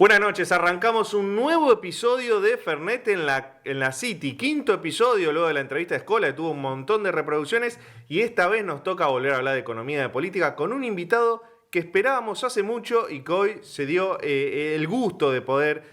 Buenas noches, arrancamos un nuevo episodio de Fernet en la City, quinto episodio luego de la entrevista de Scola que tuvo un montón de reproducciones y esta vez nos toca volver a hablar de economía y de política con un invitado que esperábamos hace mucho y que hoy se dio el gusto de poder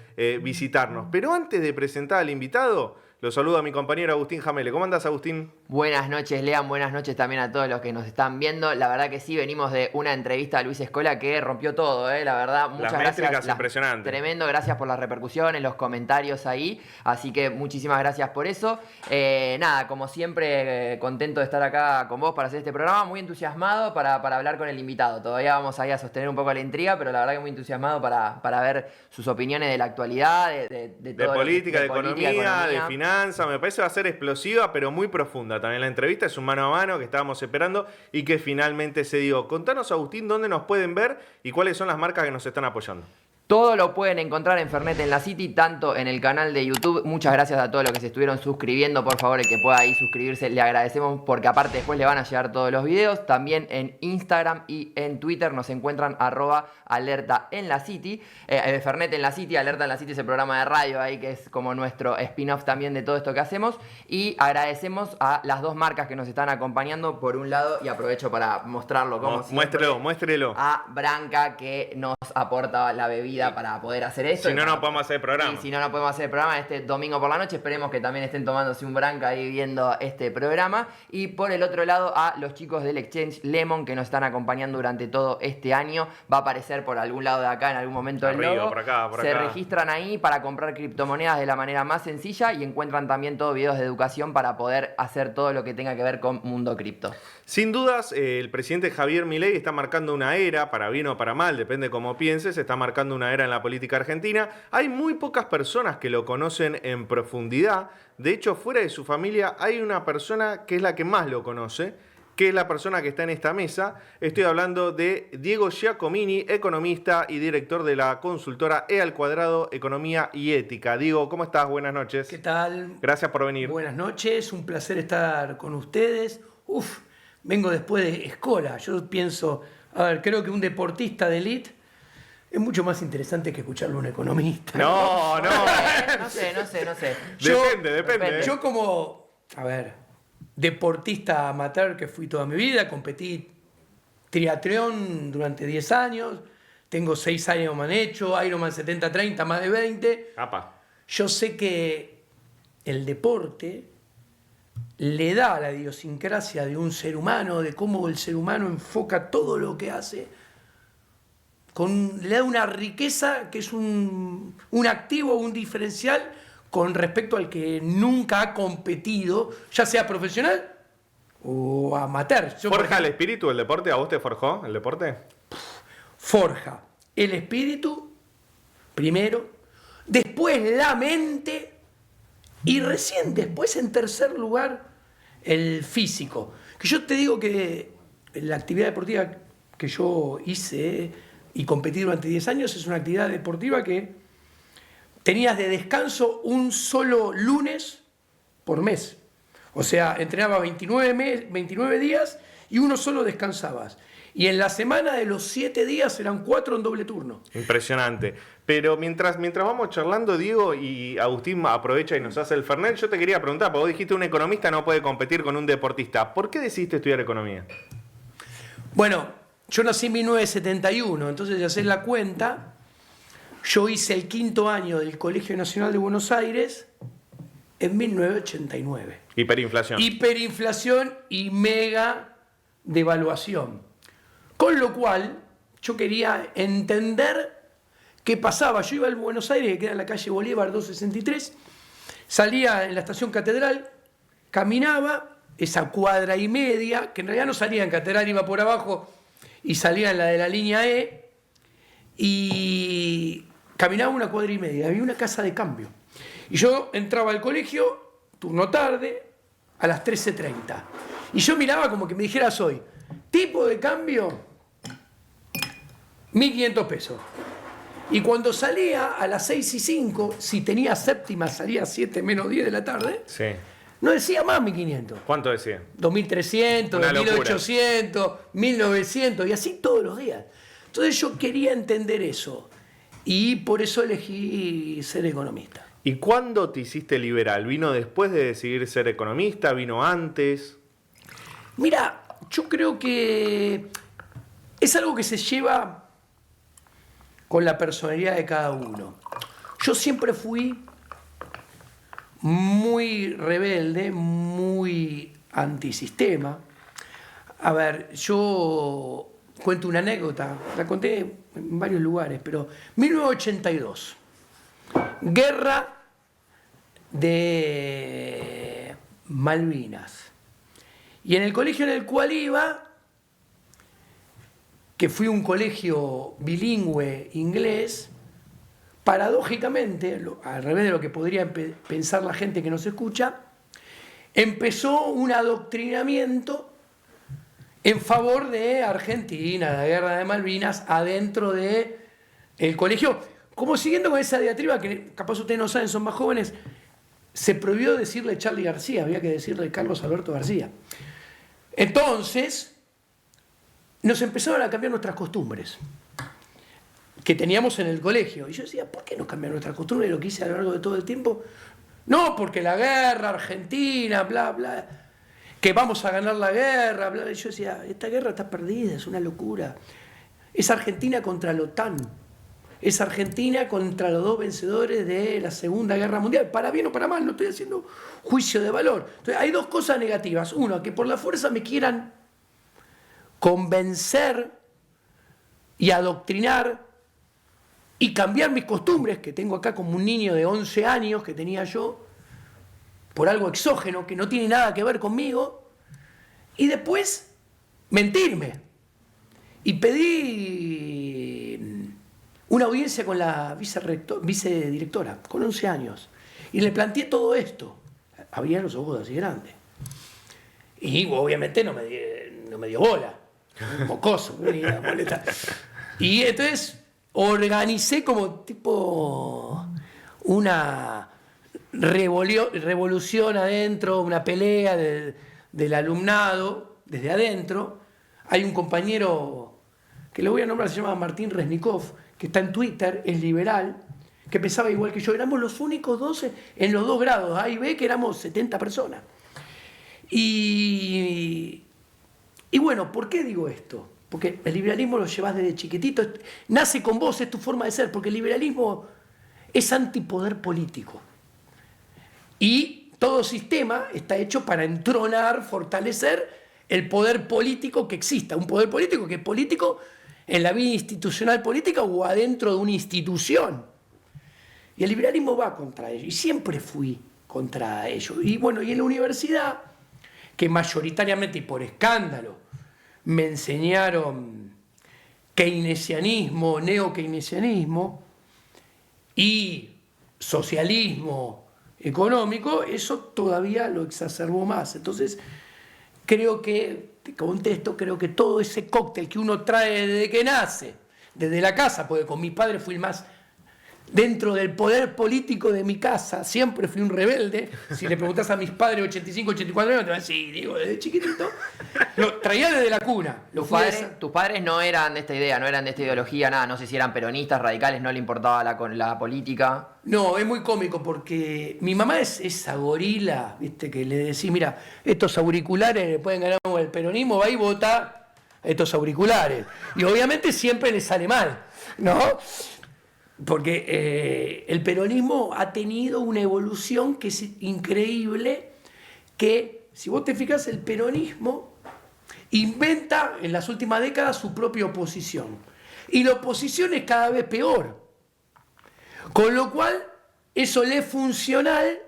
visitarnos. Pero antes de presentar al invitado, lo saludo a mi compañero Agustín Jamele. ¿Cómo andás, Agustín? Buenas noches, Lean. Buenas noches también a todos los que nos están viendo. La verdad que sí, venimos de una entrevista a Luis Scola que rompió todo, la verdad. Muchas gracias. Impresionante. Tremendo, gracias por las repercusiones, los comentarios ahí. Así que muchísimas gracias por eso. Nada, como siempre, contento de estar acá con vos para hacer este programa. Muy entusiasmado para hablar con el invitado. Todavía vamos ahí a sostener un poco la intriga, pero la verdad que muy entusiasmado para ver sus opiniones de la actualidad, de todo política, de política, economía, de finanzas. Me parece que va a ser explosiva, pero muy profunda. También la entrevista es un mano a mano que estábamos esperando y que finalmente se dio. Contanos, Agustín, dónde nos pueden ver y cuáles son las marcas que nos están apoyando. Todo lo pueden encontrar en Fernet en la City, tanto en el canal de YouTube. Muchas gracias a todos los que se estuvieron suscribiendo. Por favor, el que pueda ahí suscribirse, le agradecemos porque aparte después le van a llegar todos los videos. También en Instagram y en Twitter nos encuentran @alerta en la City. Fernet en la City, Alerta en la City es el programa de radio ahí que es como nuestro spin-off también de todo esto que hacemos. Y agradecemos a las dos marcas que nos están acompañando. Por un lado, y aprovecho para mostrarlo como muéstrelo. A Branca, que nos aporta la bebida para poder hacer esto. Si no, no podemos hacer el programa. Y si no, no podemos hacer el programa este domingo por la noche. Esperemos que también estén tomándose un Branca ahí viendo este programa. Y por el otro lado, a los chicos del Exchange Lemon que nos están acompañando durante todo este año. Va a aparecer por algún lado de acá en algún momento el logo. Por acá. Se registran ahí para comprar criptomonedas de la manera más sencilla y encuentran también todos videos de educación para poder hacer todo lo que tenga que ver con mundo cripto. Sin dudas, el presidente Javier Milei está marcando una era, para bien o para mal, depende cómo pienses, está marcando una era en la política argentina. Hay muy pocas personas que lo conocen en profundidad. De hecho, fuera de su familia hay una persona que es la que más lo conoce, que es la persona que está en esta mesa. Estoy hablando de Diego Giacomini, economista y director de la consultora E² Economía y Ética. Diego, ¿cómo estás? Buenas noches. ¿Qué tal? Gracias por venir. Buenas noches, un placer estar con ustedes. Vengo después de Scola. Yo pienso, creo que un deportista de élite es mucho más interesante que escucharlo a un economista. No. No sé. Depende. Yo como, deportista amateur que fui toda mi vida, competí triatlón durante 10 años, tengo 6 años más hecho, Ironman 70-30, más de 20. Apa. Yo sé que el deporte le da a la idiosincrasia de un ser humano, de cómo el ser humano enfoca todo lo que hace, le da una riqueza que es un activo, un diferencial con respecto al que nunca ha competido, ya sea profesional o amateur. ¿Forja el espíritu el deporte? ¿A vos te forjó el deporte? Forja el espíritu primero, después la mente y recién después, en tercer lugar, el físico. Que yo te digo que la actividad deportiva que yo hice y competí durante 10 años es una actividad deportiva que tenías de descanso un solo lunes por mes. O sea, entrenabas 29 días y uno solo descansabas. Y en la semana de los 7 días eran 4 en doble turno. Impresionante. Pero mientras vamos charlando, Diego, y Agustín aprovecha y nos hace el Fernet, yo te quería preguntar, porque vos dijiste un economista no puede competir con un deportista. ¿Por qué decidiste estudiar economía? Bueno, yo nací en 1971, entonces ya haces la cuenta. Yo hice el 5º año del Colegio Nacional de Buenos Aires en 1989. Hiperinflación. Hiperinflación y mega devaluación. Con lo cual, yo quería entender qué pasaba. Yo iba al Buenos Aires, que queda en la calle Bolívar 263, salía en la estación Catedral, caminaba esa cuadra y media, que en realidad no salía en Catedral, iba por abajo y salía en la de la línea E, y caminaba una cuadra y media, había una casa de cambio. Y yo entraba al colegio, turno tarde, a las 13:30. Y yo miraba como que me dijeras hoy, tipo de cambio, 1.500 pesos. Y cuando salía a las 6:05, si tenía séptima, salía a 7 menos 10 de la tarde, Sí. no decía más 1.500. ¿Cuánto decía? 2.300, Una locura. 2.800, 1.900 y así todos los días. Entonces yo quería entender eso. y por eso elegí ser economista. ¿Y cuándo te hiciste liberal? ¿Vino después de decidir ser economista? ¿Vino antes? Mira, yo creo que es algo que se lleva con la personalidad de cada uno. Yo siempre fui muy rebelde, muy antisistema. A ver, yo cuento una anécdota, la conté en varios lugares, pero 1982, guerra de Malvinas. Y en el colegio en el cual iba, que fui un colegio bilingüe inglés, paradójicamente, al revés de lo que podría pensar la gente que nos escucha, empezó un adoctrinamiento en favor de Argentina, la guerra de Malvinas, adentro del colegio. Como siguiendo con esa diatriba, que capaz ustedes no saben, son más jóvenes, se prohibió decirle Charly García, había que decirle Carlos Alberto García. Entonces, nos empezaron a cambiar nuestras costumbres que teníamos en el colegio. Y yo decía, ¿por qué nos cambiaron nuestras costumbres? Y lo que hice a lo largo de todo el tiempo. No, porque la guerra, Argentina, bla, bla, que vamos a ganar la guerra, bla. Y yo decía, esta guerra está perdida, es una locura. Es Argentina contra la OTAN. Es Argentina contra los dos vencedores de la Segunda Guerra Mundial. Para bien o para mal, no estoy haciendo juicio de valor. Entonces, hay dos cosas negativas. Uno, que por la fuerza me quieran convencer y adoctrinar y cambiar mis costumbres, que tengo acá como un niño de 11 años que tenía yo, por algo exógeno que no tiene nada que ver conmigo, y después mentirme. Y pedí una audiencia con la vicedirectora, con 11 años, y le planteé todo esto. Abría los ojos así grandes. Y obviamente no me dio bola. Un mocoso. Y entonces organicé como tipo una revolución adentro, una pelea del alumnado, desde adentro. Hay un compañero que lo voy a nombrar, se llama Martín Resnikov, que está en Twitter, es liberal, que pensaba igual que yo. Éramos los únicos 12 en los 2 grados, A y B, que éramos 70 personas. Y bueno, ¿por qué digo esto? Porque el liberalismo lo llevas desde chiquitito, nace con vos, es tu forma de ser, porque el liberalismo es antipoder político. Y todo sistema está hecho para entronar, fortalecer el poder político que exista. Un poder político que es político en la vida institucional política o adentro de una institución. Y el liberalismo va contra ello, y siempre fui contra ello. Y bueno, y en la universidad, que mayoritariamente y por escándalo, me enseñaron keynesianismo, neokeynesianismo y socialismo económico, eso todavía lo exacerbó más. Entonces, creo que, te contesto, creo que todo ese cóctel que uno trae desde que nace, desde la casa, porque con mi padre fui el más dentro del poder político de mi casa, siempre fui un rebelde. Si le preguntás a mis padres 85, 84 años, te van a decir, sí, digo, desde chiquitito. Lo traía desde la cuna. Tus padres no eran de esta idea, no eran de esta ideología, nada, no sé si eran peronistas, radicales, no le importaba la política. No, es muy cómico porque mi mamá es esa gorila, ¿viste? Que le decís, mira, estos auriculares le pueden ganar el peronismo, va y vota estos auriculares. Y obviamente siempre le sale mal, ¿no? Porque el peronismo ha tenido una evolución que es increíble, que si vos te fijas, el peronismo inventa en las últimas décadas su propia oposición. Y la oposición es cada vez peor. Con lo cual, eso le es funcional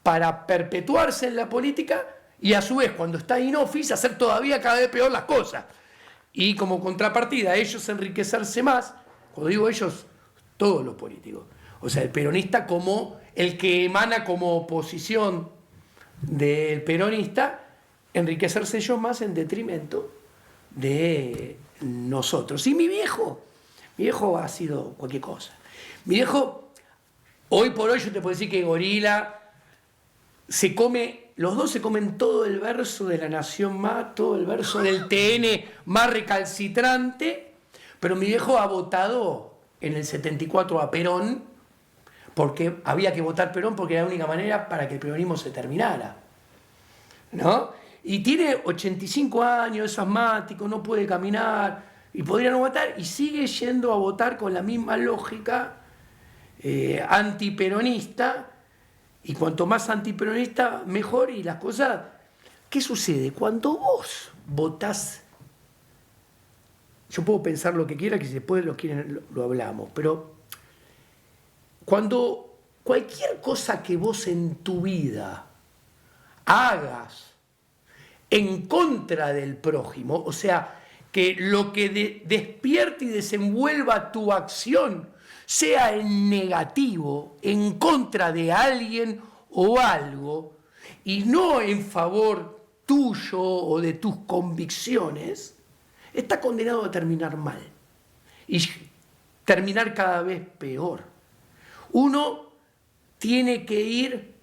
para perpetuarse en la política y a su vez, cuando está in office, hacer todavía cada vez peor las cosas. Y como contrapartida, ellos enriquecerse más. Cuando digo ellos, todos los políticos. O sea, el peronista como el que emana como oposición del peronista, enriquecerse ellos más en detrimento de nosotros. Y mi viejo ha sido cualquier cosa. Mi viejo, hoy por hoy yo te puedo decir que gorila, los dos se comen todo el verso de La Nación Más, todo el verso del TN más recalcitrante, pero mi viejo ha votado en el 74 a Perón, porque había que votar Perón porque era la única manera para que el peronismo se terminara, ¿no? Y tiene 85 años, es asmático, no puede caminar, y podría no votar, y sigue yendo a votar con la misma lógica antiperonista, y cuanto más antiperonista, mejor, y las cosas... ¿Qué sucede? Cuando vos votás, yo puedo pensar lo que quiera, que si después lo hablamos, pero cuando cualquier cosa que vos en tu vida hagas en contra del prójimo, o sea, que lo que despierte y desenvuelva tu acción sea en negativo, en contra de alguien o algo, y no en favor tuyo o de tus convicciones, está condenado a terminar mal y terminar cada vez peor. Uno tiene que ir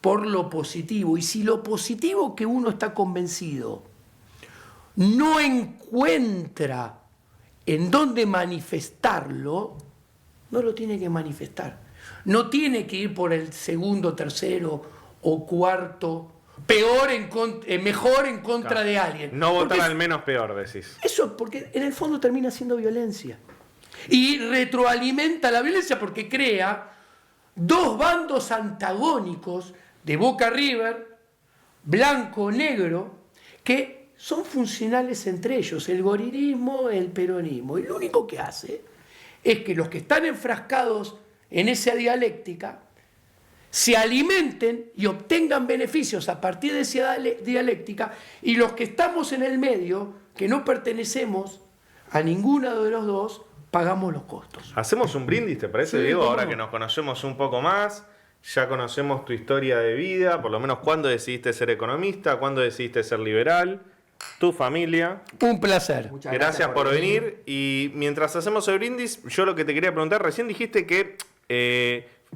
por lo positivo, y si lo positivo que uno está convencido no encuentra en dónde manifestarlo, no lo tiene que manifestar. No tiene que ir por el segundo, tercero o cuarto, mejor en contra Claro. de alguien. No votar Porque al menos peor, decís. eso, porque en el fondo termina siendo violencia. Y retroalimenta la violencia porque crea dos bandos antagónicos de Boca River, blanco-negro, que son funcionales entre ellos, el gorilismo, el peronismo. Y lo único que hace es que los que están enfrascados en esa dialéctica se alimenten y obtengan beneficios a partir de esa dialéctica, y los que estamos en el medio, que no pertenecemos a ninguno de los dos, pagamos los costos. Hacemos un brindis, ¿te parece, Sí, Diego? cómo Ahora no. que nos conocemos un poco más, ya conocemos tu historia de vida, por lo menos cuándo decidiste ser economista, cuándo decidiste ser liberal, tu familia. Un placer. Muchas Gracias por venir. Y mientras hacemos el brindis, yo lo que te quería preguntar, recién dijiste que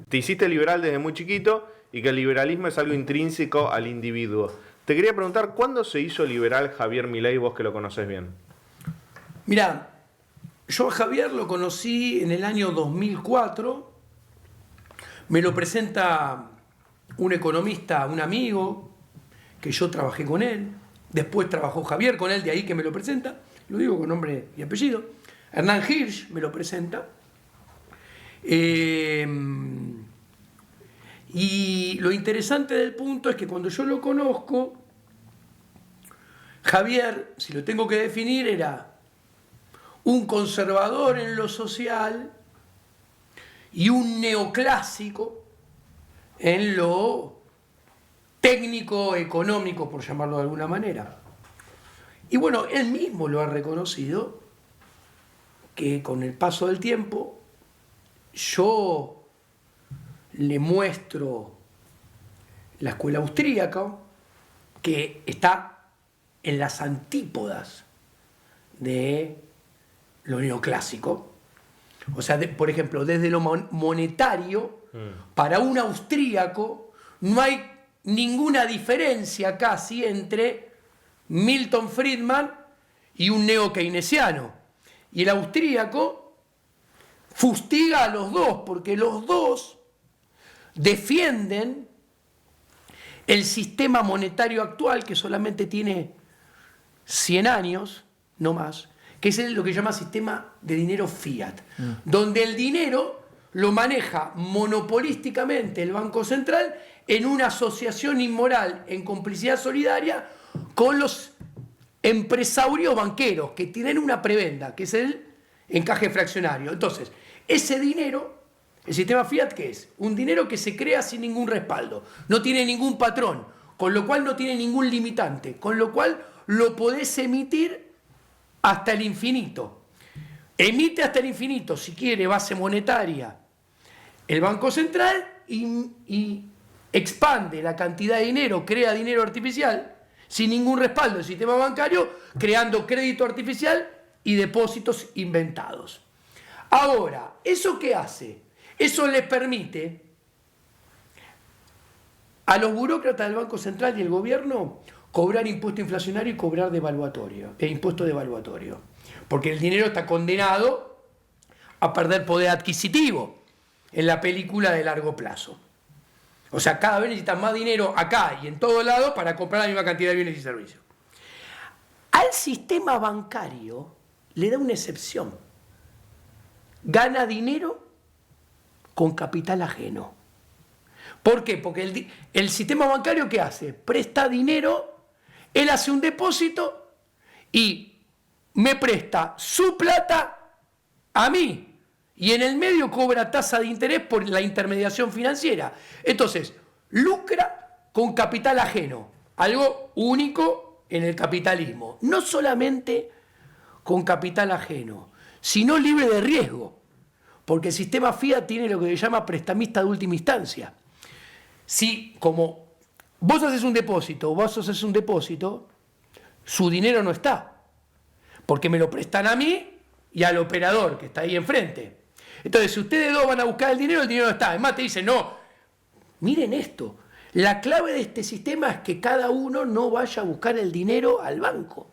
te hiciste liberal desde muy chiquito y que el liberalismo es algo intrínseco al individuo. Te quería preguntar, ¿cuándo se hizo liberal Javier Milei, vos que lo conocés bien? Mirá, yo a Javier lo conocí en el año 2004, me lo presenta un economista, un amigo, que yo trabajé con él, después trabajó Javier con él, de ahí que me lo presenta, lo digo con nombre y apellido, Hernán Hirsch me lo presenta, y lo interesante del punto es que cuando yo lo conozco, Javier, si lo tengo que definir, era un conservador en lo social y un neoclásico en lo técnico, económico, por llamarlo de alguna manera. Y bueno, él mismo lo ha reconocido, que con el paso del tiempo yo le muestro la escuela austríaca, que está en las antípodas de lo neoclásico. O sea, por ejemplo, desde lo monetario, para un austríaco no hay ninguna diferencia casi entre Milton Friedman y un neo-keynesiano. Y el austríaco fustiga a los dos, porque los dos defienden el sistema monetario actual, que solamente tiene 100 años, no más, que es lo que llama sistema de dinero fiat, donde el dinero lo maneja monopolísticamente el Banco Central en una asociación inmoral, en complicidad solidaria, con los empresarios banqueros, que tienen una prebenda, que es el encaje fraccionario. Entonces, ese dinero, el sistema fiat, ¿qué es? Un dinero que se crea sin ningún respaldo, no tiene ningún patrón, con lo cual no tiene ningún limitante, con lo cual lo podés emitir hasta el infinito. Emite hasta el infinito, si quiere, base monetaria, el Banco Central, y expande la cantidad de dinero, crea dinero artificial, sin ningún respaldo del sistema bancario, creando crédito artificial y depósitos inventados. Ahora, ¿eso qué hace? Eso les permite a los burócratas del Banco Central y el gobierno cobrar impuesto inflacionario y cobrar impuesto devaluatorio. Porque el dinero está condenado a perder poder adquisitivo en la película de largo plazo. O sea, cada vez necesitan más dinero acá y en todo lado para comprar la misma cantidad de bienes y servicios. Al sistema bancario le da una excepción. Gana dinero con capital ajeno. ¿Por qué? Porque el sistema bancario, ¿qué hace? Presta dinero, él hace un depósito y me presta su plata a mí. Y en el medio cobra tasa de interés por la intermediación financiera. Entonces, lucra con capital ajeno. Algo único en el capitalismo. No solamente con capital ajeno, sino libre de riesgo. Porque el sistema fiat tiene lo que se llama prestamista de última instancia. Si, como vos haces un depósito, su dinero no está. Porque me lo prestan a mí y al operador que está ahí enfrente. Entonces, si ustedes dos van a buscar el dinero no está. Además, te dicen, no, miren esto. La clave de este sistema es que cada uno no vaya a buscar el dinero al banco.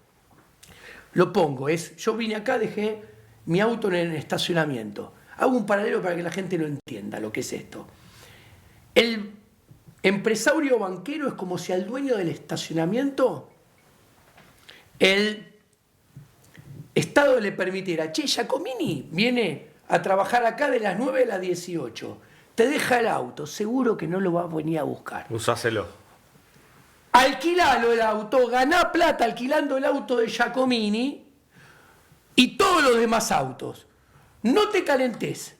Lo pongo, yo vine acá, dejé mi auto en el estacionamiento. Hago un paralelo para que la gente lo entienda lo que es esto. El empresario banquero es como si al dueño del estacionamiento el Estado le permitiera, che, Giacomini viene a trabajar acá de las 9 a las 18. Te deja el auto, seguro que no lo va a venir a buscar. Usáselo. Alquilalo el auto, ganá plata alquilando el auto de Giacomini y todos los demás autos. No te calentes.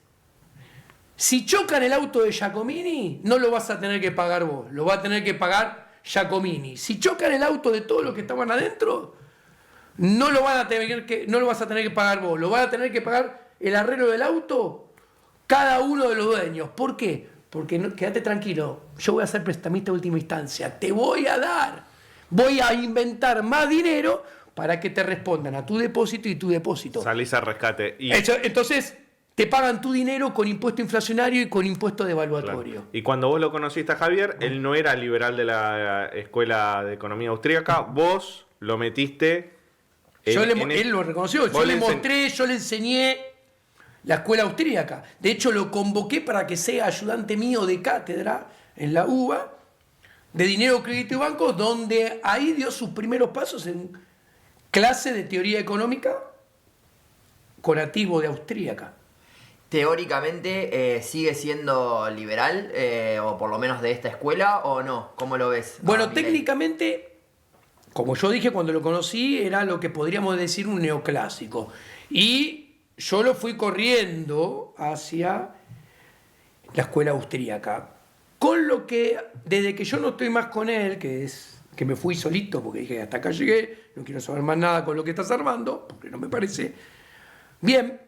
Si chocan el auto de Giacomini, no lo vas a tener que pagar vos, lo va a tener que pagar Giacomini. Si chocan el auto de todos los que estaban adentro, no lo vas a tener que pagar vos, lo vas a tener que pagar el arreglo del auto, cada uno de los dueños. ¿Por qué? Porque quédate tranquilo, yo voy a ser prestamista de última instancia, te voy a inventar más dinero para que te respondan a tu depósito y tu depósito. Salís a rescate. Entonces, te pagan tu dinero con impuesto inflacionario y con impuesto devaluatorio. Claro. Y cuando vos lo conociste a Javier, él no era liberal de la Escuela de Economía Austríaca, vos lo metiste... Él lo reconoció, yo le mostré, yo le enseñé la escuela austríaca. De hecho, lo convoqué para que sea ayudante mío de cátedra en la UBA, de dinero, crédito y banco, donde ahí dio sus primeros pasos en clase de teoría económica con nativo de austríaca. Teóricamente, ¿sigue siendo liberal, o por lo menos de esta escuela, o no? ¿Cómo lo ves? Bueno, técnicamente... Como yo dije cuando lo conocí, era lo que podríamos decir un neoclásico. Y yo lo fui corriendo hacia la escuela austríaca. Con lo que, desde que yo no estoy más con él, que me fui solito, porque dije, hasta acá llegué, no quiero saber más nada con lo que estás armando, porque no me parece bien,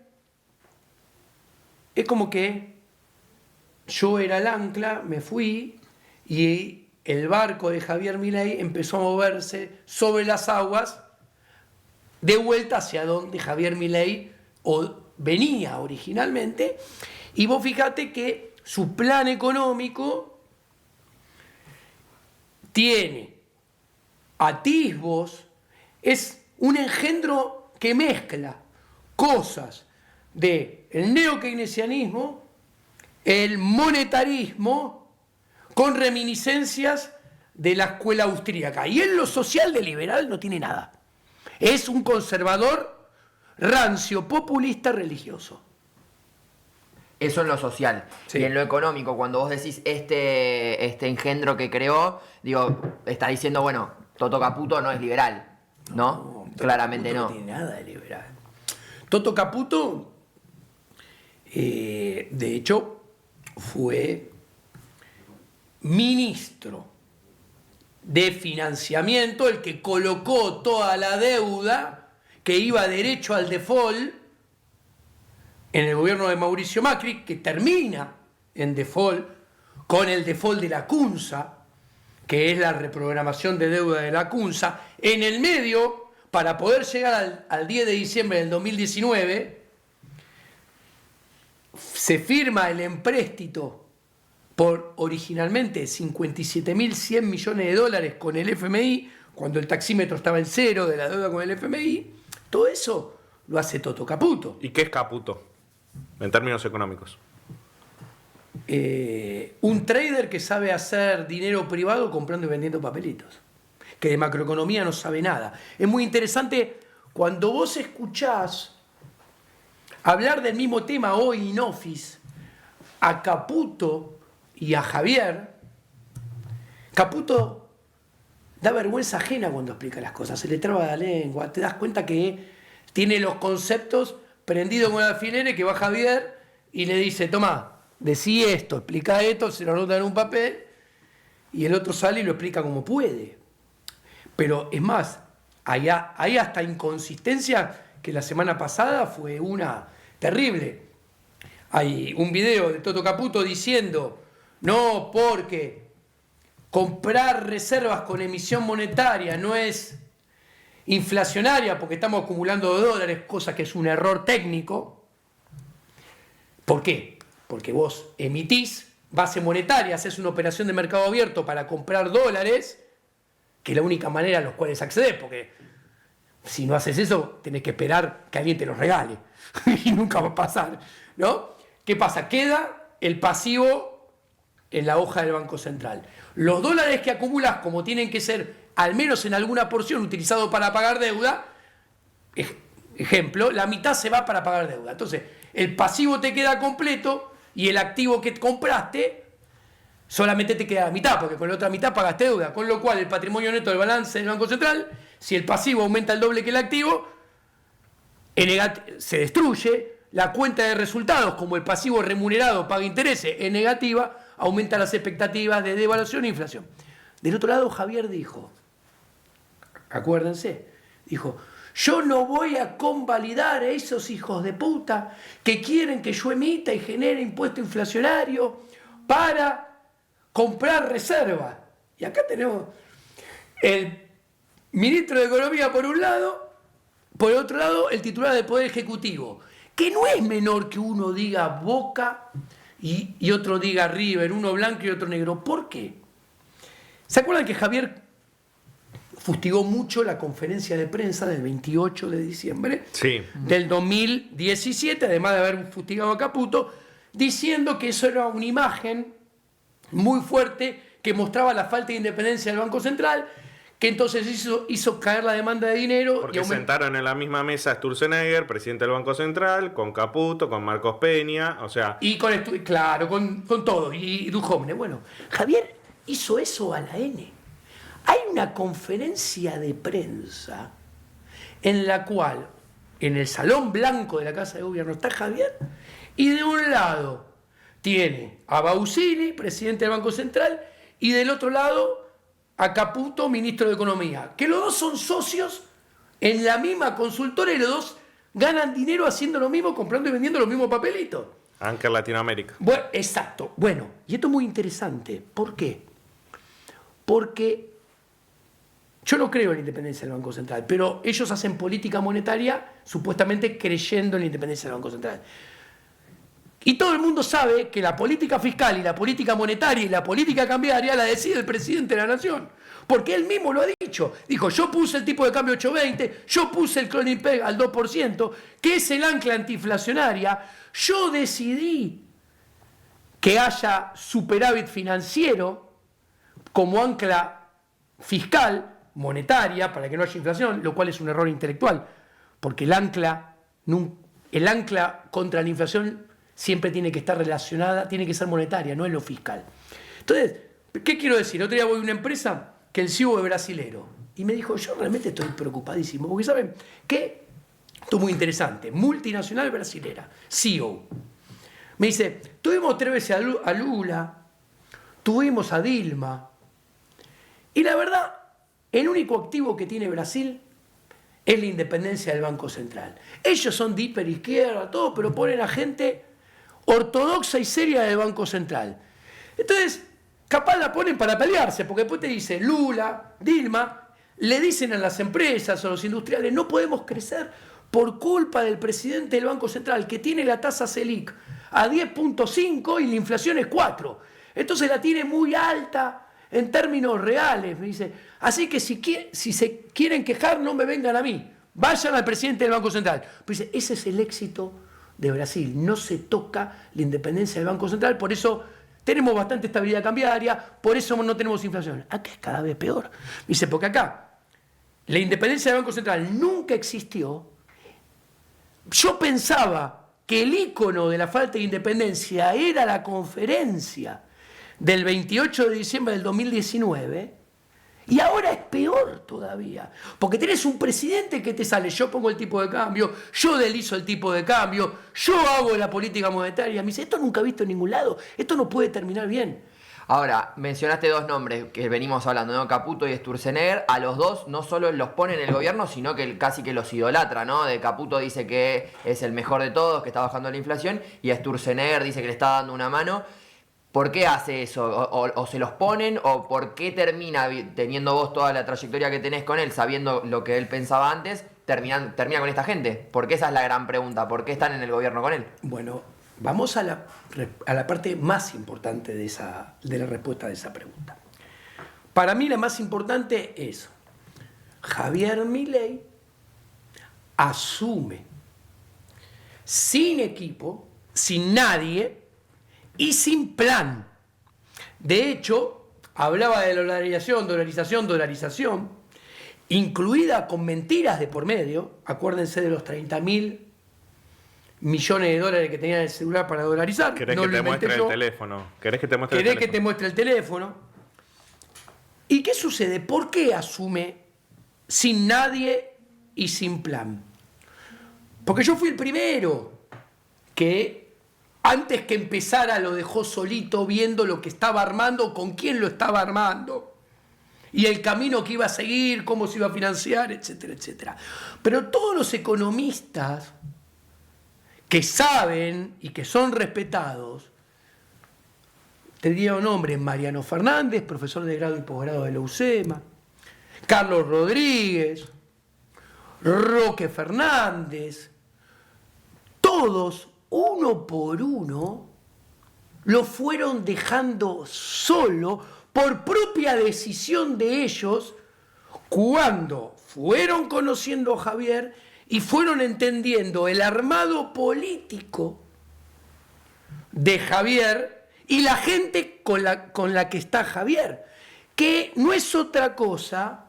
es como que yo era el ancla, me fui y... el barco de Javier Milei empezó a moverse sobre las aguas de vuelta hacia donde Javier Milei venía originalmente. Y vos fíjate que su plan económico tiene atisbos, es un engendro que mezcla cosas del neokeynesianismo, el monetarismo, con reminiscencias de la escuela austríaca. Y en lo social de liberal no tiene nada. Es un conservador rancio, populista, religioso. Eso en lo social. Sí. Y en lo económico, cuando vos decís este engendro que creó, está diciendo, bueno, Toto Caputo no es liberal, ¿no? Claramente no. No tiene nada de liberal. Toto Caputo, de hecho, fue ministro de financiamiento, el que colocó toda la deuda que iba derecho al default en el gobierno de Mauricio Macri, que termina en default con el default de la CUNSA, que es la reprogramación de deuda de la CUNSA. En el medio, para poder llegar al 10 de diciembre del 2019, se firma el empréstito por originalmente 57.100 millones de dólares con el FMI, cuando el taxímetro estaba en cero de la deuda con el FMI. Todo eso lo hace Toto Caputo. ¿Y qué es Caputo? en términos económicos? Un trader que sabe hacer dinero privado comprando y vendiendo papelitos, que de macroeconomía no sabe nada. Es muy interesante cuando vos escuchás hablar del mismo tema hoy in office a Caputo y a Javier. Caputo da vergüenza ajena cuando explica las cosas, se le traba la lengua, te das cuenta que tiene los conceptos prendidos con alfileres, que va Javier y le dice, tomá, decí esto, explica esto, se lo anota en un papel, y el otro sale y lo explica como puede. Pero es más, hay hasta inconsistencia que la semana pasada fue una terrible. Hay un video de Toto Caputo diciendo, no, porque comprar reservas con emisión monetaria no es inflacionaria porque estamos acumulando dólares, cosa que es un error técnico. ¿Por qué? Porque vos emitís base monetaria, haces una operación de mercado abierto para comprar dólares, que es la única manera a los cuales accedés, porque si no haces eso, tenés que esperar que alguien te los regale. Y nunca va a pasar, ¿no? ¿Qué pasa? Queda el pasivo en la hoja del Banco Central. Los dólares que acumulas, como tienen que ser, al menos en alguna porción, utilizados para pagar deuda, ejemplo, la mitad se va para pagar deuda. Entonces, el pasivo te queda completo y el activo que compraste solamente te queda la mitad, porque con la otra mitad pagaste deuda. Con lo cual, el patrimonio neto del balance del Banco Central, si el pasivo aumenta el doble que el activo, se destruye. La cuenta de resultados, como el pasivo remunerado paga intereses, es negativa, aumenta las expectativas de devaluación e inflación. Del otro lado, Javier dijo, acuérdense, dijo, yo no voy a convalidar a esos hijos de puta que quieren que yo emita y genere impuesto inflacionario para comprar reservas. Y acá tenemos el ministro de Economía por un lado, por el otro lado el titular del Poder Ejecutivo, que no es menor que uno diga Boca y otro diga River, uno blanco y otro negro. ¿Por qué? ¿Se acuerdan que Javier fustigó mucho la conferencia de prensa del 28 de diciembre del 2017, además de haber fustigado a Caputo, diciendo que eso era una imagen muy fuerte que mostraba la falta de independencia del Banco Central, que entonces hizo caer la demanda de dinero. Porque sentaron en la misma mesa a Sturzenegger, presidente del Banco Central, con Caputo, con Marcos Peña, o sea... Y con todo, y Duhovne. Bueno, Javier hizo eso a la N. Hay una conferencia de prensa en la cual, en el salón blanco de la Casa de Gobierno, está Javier, y de un lado tiene a Bausili, presidente del Banco Central, y del otro lado a Caputo, ministro de Economía, que los dos son socios en la misma consultora y los dos ganan dinero haciendo lo mismo, comprando y vendiendo los mismos papelitos. Anker Latinoamérica. Bueno, exacto. Bueno, y esto es muy interesante. ¿Por qué? Porque yo no creo en la independencia del Banco Central, pero ellos hacen política monetaria supuestamente creyendo en la independencia del Banco Central. Y todo el mundo sabe que la política fiscal y la política monetaria y la política cambiaria la decide el presidente de la nación. Porque él mismo lo ha dicho. Dijo, yo puse el tipo de cambio 8.20, yo puse el cloning peg al 2%, que es el ancla antiinflacionaria. Yo decidí que haya superávit financiero como ancla fiscal, monetaria, para que no haya inflación, lo cual es un error intelectual. Porque el ancla contra la inflación siempre tiene que estar relacionada, tiene que ser monetaria, no es lo fiscal. Entonces, ¿qué quiero decir? Otro día voy a una empresa que el CEO es brasilero y me dijo, yo realmente estoy preocupadísimo, porque ¿saben qué? Esto es muy interesante, multinacional brasilera, CEO. Me dice, tuvimos 3 veces a Lula, tuvimos a Dilma, y la verdad, el único activo que tiene Brasil es la independencia del Banco Central. Ellos son de hiperizquierda, todo, pero ponen a gente ortodoxa y seria del Banco Central. Entonces, capaz la ponen para pelearse, porque después te dice Lula, Dilma, le dicen a las empresas o a los industriales, no podemos crecer por culpa del presidente del Banco Central, que tiene la tasa Selic a 10.5 y la inflación es 4. Entonces la tiene muy alta en términos reales, me dice. Así que si se quieren quejar, no me vengan a mí. Vayan al presidente del Banco Central. Pues dice, ese es el éxito de Brasil. No se toca la independencia del Banco Central, por eso tenemos bastante estabilidad cambiaria, por eso no tenemos inflación. Acá es cada vez peor. Dice, porque acá la independencia del Banco Central nunca existió. Yo pensaba que el ícono de la falta de independencia era la conferencia del 28 de diciembre del 2019, y ahora es peor todavía, porque tenés un presidente que te sale, yo pongo el tipo de cambio, yo deslizo el tipo de cambio, yo hago la política monetaria, me dice, esto nunca he visto en ningún lado, esto no puede terminar bien. Ahora, mencionaste dos nombres que venimos hablando, ¿no? Caputo y Sturzenegger. A los dos no solo los pone en el gobierno, sino que casi que los idolatra, ¿no? De Caputo dice que es el mejor de todos, que está bajando la inflación, y a Sturzenegger dice que le está dando una mano. ¿Por qué hace eso? ¿O se los ponen? ¿O por qué termina, teniendo vos toda la trayectoria que tenés con él, sabiendo lo que él pensaba antes, termina con esta gente? Porque esa es la gran pregunta. ¿Por qué están en el gobierno con él? Bueno, vamos a la parte más importante de la respuesta de esa pregunta. Para mí la más importante es, Javier Milei asume sin equipo, sin nadie y sin plan. De hecho, hablaba de dolarización, incluida con mentiras de por medio. Acuérdense de los 30.000 millones de dólares que tenía en el celular para dolarizar. ¿Querés no que lo te inventé muestre yo. el teléfono? ¿Querés que te muestre el ¿Querés teléfono? que te muestre el teléfono? ¿Y qué sucede? ¿Por qué asume sin nadie y sin plan? Porque yo fui el primero que antes que empezara lo dejó solito viendo lo que estaba armando, con quién lo estaba armando y el camino que iba a seguir, cómo se iba a financiar, etcétera, etcétera. Pero todos los economistas que saben y que son respetados, te digo nombres: Mariano Fernández, profesor de grado y posgrado de la UCEMA, Carlos Rodríguez, Roque Fernández, todos, uno por uno, lo fueron dejando solo por propia decisión de ellos cuando fueron conociendo a Javier y fueron entendiendo el armado político de Javier y la gente con la que está Javier, que no es otra cosa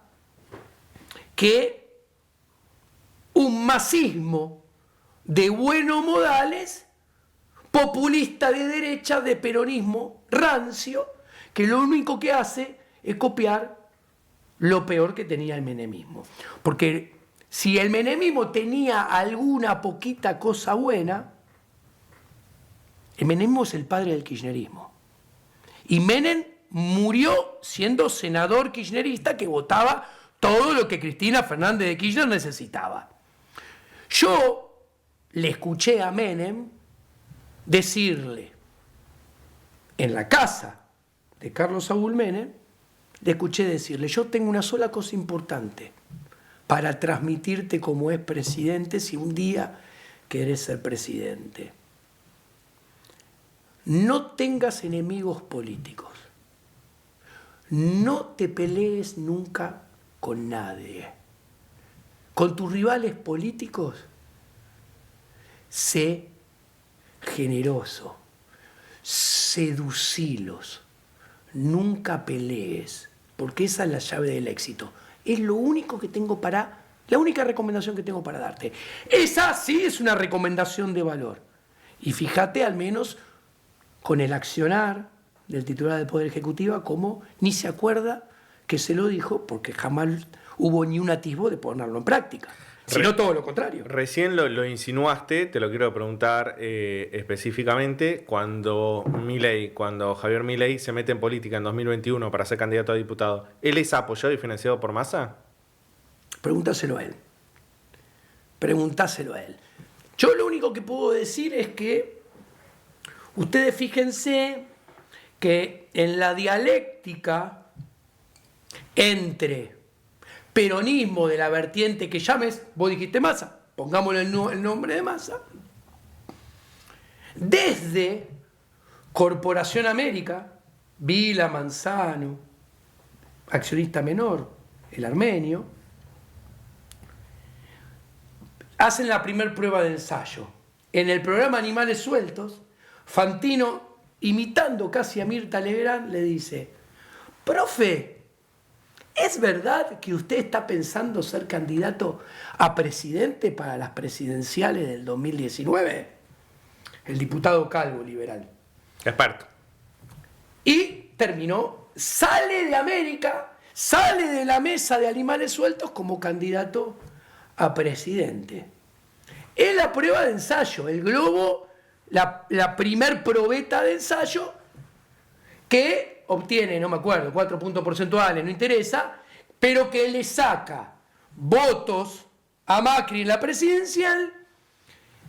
que un masismo de buenos modales, populista de derecha, de peronismo rancio, que lo único que hace es copiar lo peor que tenía el menemismo. Porque si el menemismo tenía alguna poquita cosa buena, el menemismo es el padre del kirchnerismo. Y Menem murió siendo senador kirchnerista que votaba todo lo que Cristina Fernández de Kirchner necesitaba. Yo le escuché a Menem decirle en la casa de Carlos Saúl Menem, le escuché decirle: yo tengo una sola cosa importante para transmitirte como es presidente si un día querés ser presidente. No tengas enemigos políticos. No te pelees nunca con nadie. Con tus rivales políticos, sé generoso, seducilos, nunca pelees, porque esa es la llave del éxito. Es lo único que tengo la única recomendación que tengo para darte. Esa sí es una recomendación de valor. Y fíjate al menos con el accionar del titular del Poder Ejecutivo, como ni se acuerda que se lo dijo, porque jamás hubo ni un atisbo de ponerlo en práctica. Sino todo lo contrario. Recién lo insinuaste, te lo quiero preguntar específicamente. Cuando Javier Milei se mete en política en 2021 para ser candidato a diputado, ¿él es apoyado y financiado por Massa? Pregúntaselo a él. Pregúntaselo a él. Yo lo único que puedo decir es que ustedes fíjense que en la dialéctica entre peronismo de la vertiente que llames, vos dijiste Massa, pongámosle el nombre de Massa, desde Corporación América, Vila, Manzano, accionista menor, el armenio, hacen la primer prueba de ensayo en el programa Animales Sueltos, Fantino, imitando casi a Mirta Legrand, le dice: profe, ¿es verdad que usted está pensando ser candidato a presidente para las presidenciales del 2019? El diputado Calvo, liberal. Experto. Y terminó, sale de América, sale de la mesa de Animales Sueltos como candidato a presidente. Es la prueba de ensayo, el globo, la primer probeta de ensayo que obtiene, no me acuerdo, 4 puntos porcentuales, no interesa, pero que le saca votos a Macri en la presidencial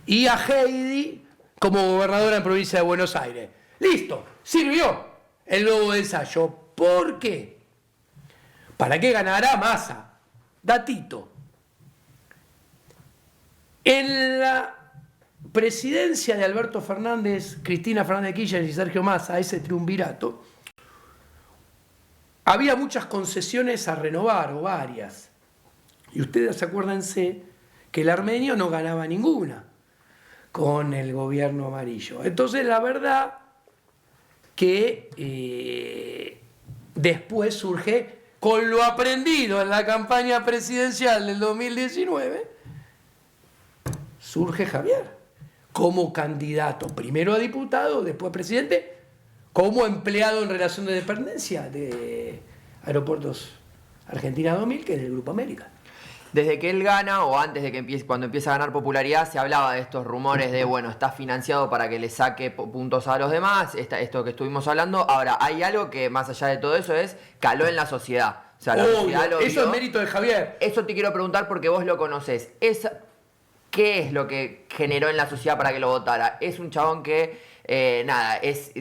y a Heidi como gobernadora en provincia de Buenos Aires. Listo, sirvió el globo de ensayo. ¿Por qué? ¿Para qué ganará Massa? Datito. En la presidencia de Alberto Fernández, Cristina Fernández de Kirchner y Sergio Massa, ese triunvirato, había muchas concesiones a renovar, o varias. Y ustedes acuérdense que el armenio no ganaba ninguna con el gobierno amarillo. Entonces, la verdad que después surge, con lo aprendido en la campaña presidencial del 2019, surge Javier como candidato, primero a diputado, después a presidente, como empleado en relación de dependencia de Aeropuertos Argentina 2000, que es del Grupo América. Desde que él gana, o antes de que empiece, cuando empieza a ganar popularidad, se hablaba de estos rumores de, bueno, está financiado para que le saque puntos a los demás, esto que estuvimos hablando. Ahora, hay algo que más allá de todo eso es, caló en la sociedad. O sea, la sociedad lo eso vio. es mérito de Javier. Eso te quiero preguntar porque vos lo conocés. ¿Qué es lo que generó en la sociedad para que lo votara? Es un chabón que,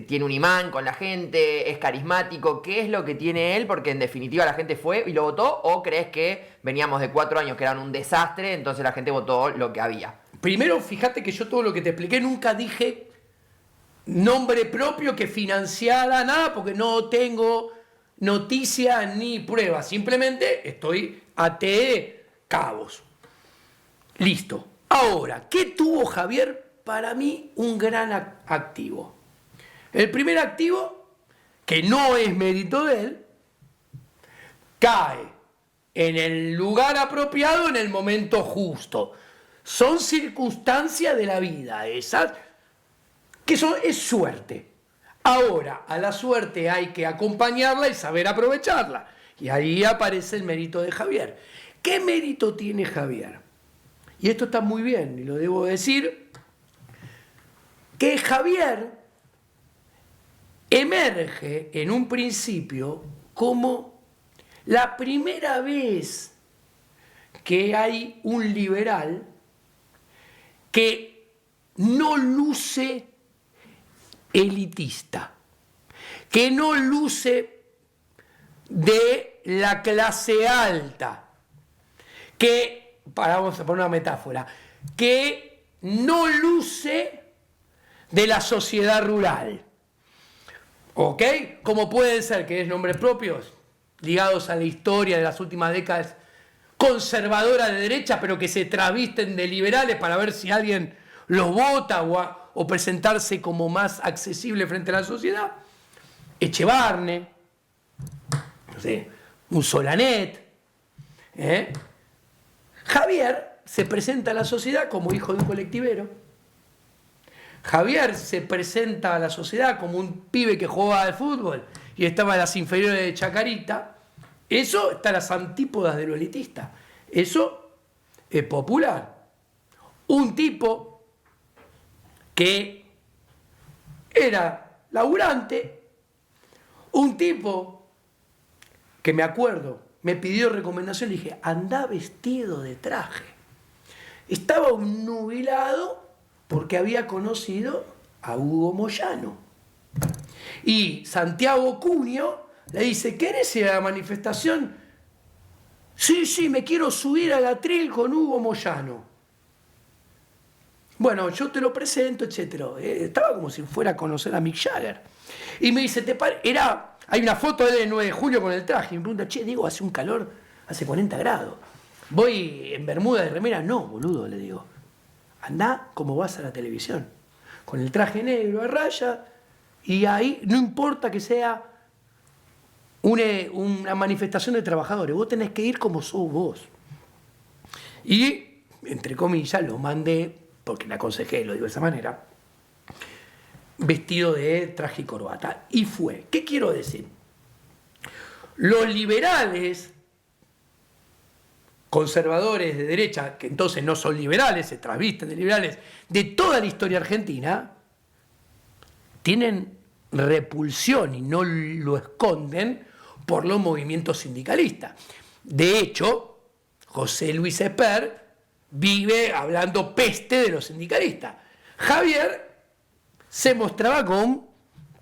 tiene un imán con la gente, es carismático. ¿Qué es lo que tiene él? Porque en definitiva la gente fue y lo votó. ¿O crees que veníamos de 4 años que eran un desastre, entonces la gente votó lo que había? Primero, fíjate que yo todo lo que te expliqué nunca dije nombre propio que financiara nada, porque no tengo noticia ni prueba. Simplemente estoy até cabos. Listo. Ahora, ¿qué tuvo Javier? Para mí, un gran activo. El primer activo, que no es mérito de él, cae en el lugar apropiado en el momento justo. Son circunstancias de la vida esas, que es suerte. Ahora, a la suerte hay que acompañarla y saber aprovecharla. Y ahí aparece el mérito de Javier. ¿Qué mérito tiene Javier? Y esto está muy bien, y lo debo decir, que Javier emerge en un principio como la primera vez que hay un liberal que no luce elitista, que no luce de la clase alta, que, vamos a poner una metáfora, que no luce de la sociedad rural. ¿Ok? Como pueden ser, que es nombres propios, ligados a la historia de las últimas décadas, conservadora de derecha, pero que se travisten de liberales para ver si alguien los vota o presentarse como más accesible frente a la sociedad. Echevarne, no sé, un Solanet. Javier se presenta a la sociedad como hijo de un colectivero. Javier se presenta a la sociedad como un pibe que jugaba al fútbol y estaba en las inferiores de Chacarita. Eso está a las antípodas de lo elitista. Eso es popular. Un tipo que era laburante, un tipo que me acuerdo, me pidió recomendación, le dije, anda vestido de traje. Estaba obnubilado porque había conocido a Hugo Moyano. Y Santiago Cunio le dice, ¿querés ir a la manifestación? Sí, me quiero subir al atril con Hugo Moyano. Bueno, yo te lo presento, etc. Estaba como si fuera a conocer a Mick Jagger. Y me dice, hay una foto de él el 9 de julio con el traje. Y me pregunta, Diego, hace un calor, hace 40 grados. ¿Voy en bermuda de remera? No, boludo, le digo. andá como vas a la televisión, con el traje negro a raya, y ahí no importa que sea una manifestación de trabajadores, vos tenés que ir como sos vos. Y, entre comillas, lo mandé, porque le aconsejé, lo digo de esa manera, vestido de traje y corbata. Y fue. ¿Qué quiero decir? Los liberales, conservadores de derecha, que entonces no son liberales, se trasvisten de liberales, de toda la historia argentina, tienen repulsión y no lo esconden por los movimientos sindicalistas. De hecho, José Luis Esper vive hablando peste de los sindicalistas. Javier se mostraba con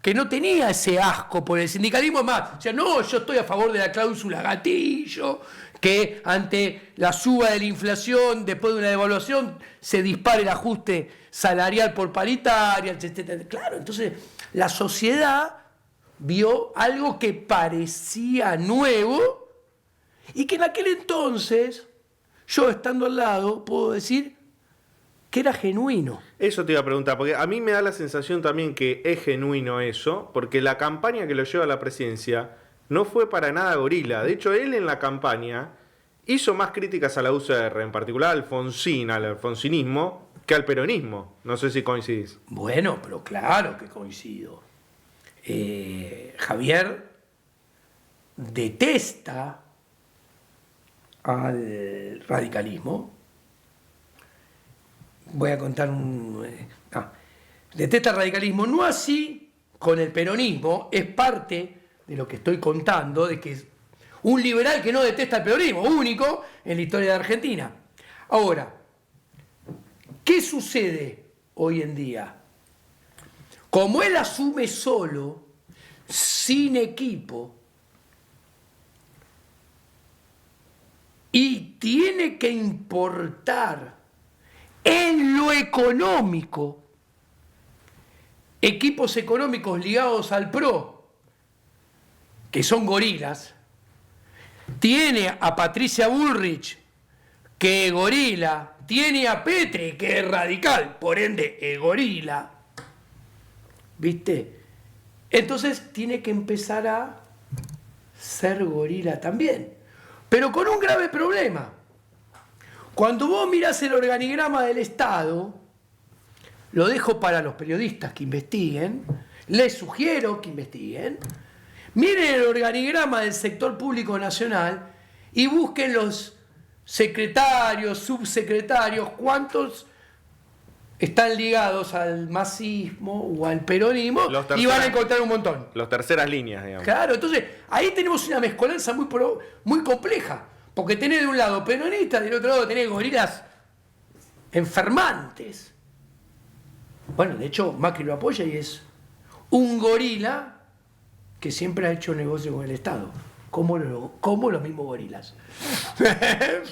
que no tenía ese asco por el sindicalismo, más, o sea, no, yo estoy a favor de la cláusula gatillo, que ante la suba de la inflación, después de una devaluación, se dispare el ajuste salarial por paritaria, etc. Claro, entonces la sociedad vio algo que parecía nuevo y que en aquel entonces, yo estando al lado, puedo decir que era genuino. Eso te iba a preguntar, porque a mí me da la sensación también que es genuino eso, porque la campaña que lo lleva a la presidencia no fue para nada gorila. De hecho, él en la campaña hizo más críticas a la UCR, en particular al alfonsinismo, que al peronismo. No sé si coincidís. Bueno, pero claro que coincido. Javier detesta al radicalismo. Voy a contar detesta el radicalismo, no así con el peronismo, es parte de lo que estoy contando, de que es un liberal que no detesta el peronismo, único en la historia de Argentina. Ahora, ¿qué sucede hoy en día? Como él asume solo, sin equipo, y tiene que importar en lo económico equipos económicos ligados al PRO, que son gorilas, tiene a Patricia Bullrich, que es gorila, tiene a Petri, que es radical, por ende es gorila, ¿viste? Entonces tiene que empezar a ser gorila también, pero con un grave problema. Cuando vos mirás el organigrama del Estado, lo dejo para los periodistas que investiguen, les sugiero que investiguen, miren el organigrama del sector público nacional y busquen los secretarios, subsecretarios, cuántos están ligados al masismo o al peronismo, y van a encontrar un montón. Los terceras líneas, digamos. Claro, entonces ahí tenemos una mezcolanza muy compleja, porque tenés de un lado peronistas, del otro lado tenés gorilas enfermantes. Bueno, de hecho Macri lo apoya y es un gorila que siempre ha hecho negocio con el Estado, como los mismos gorilas.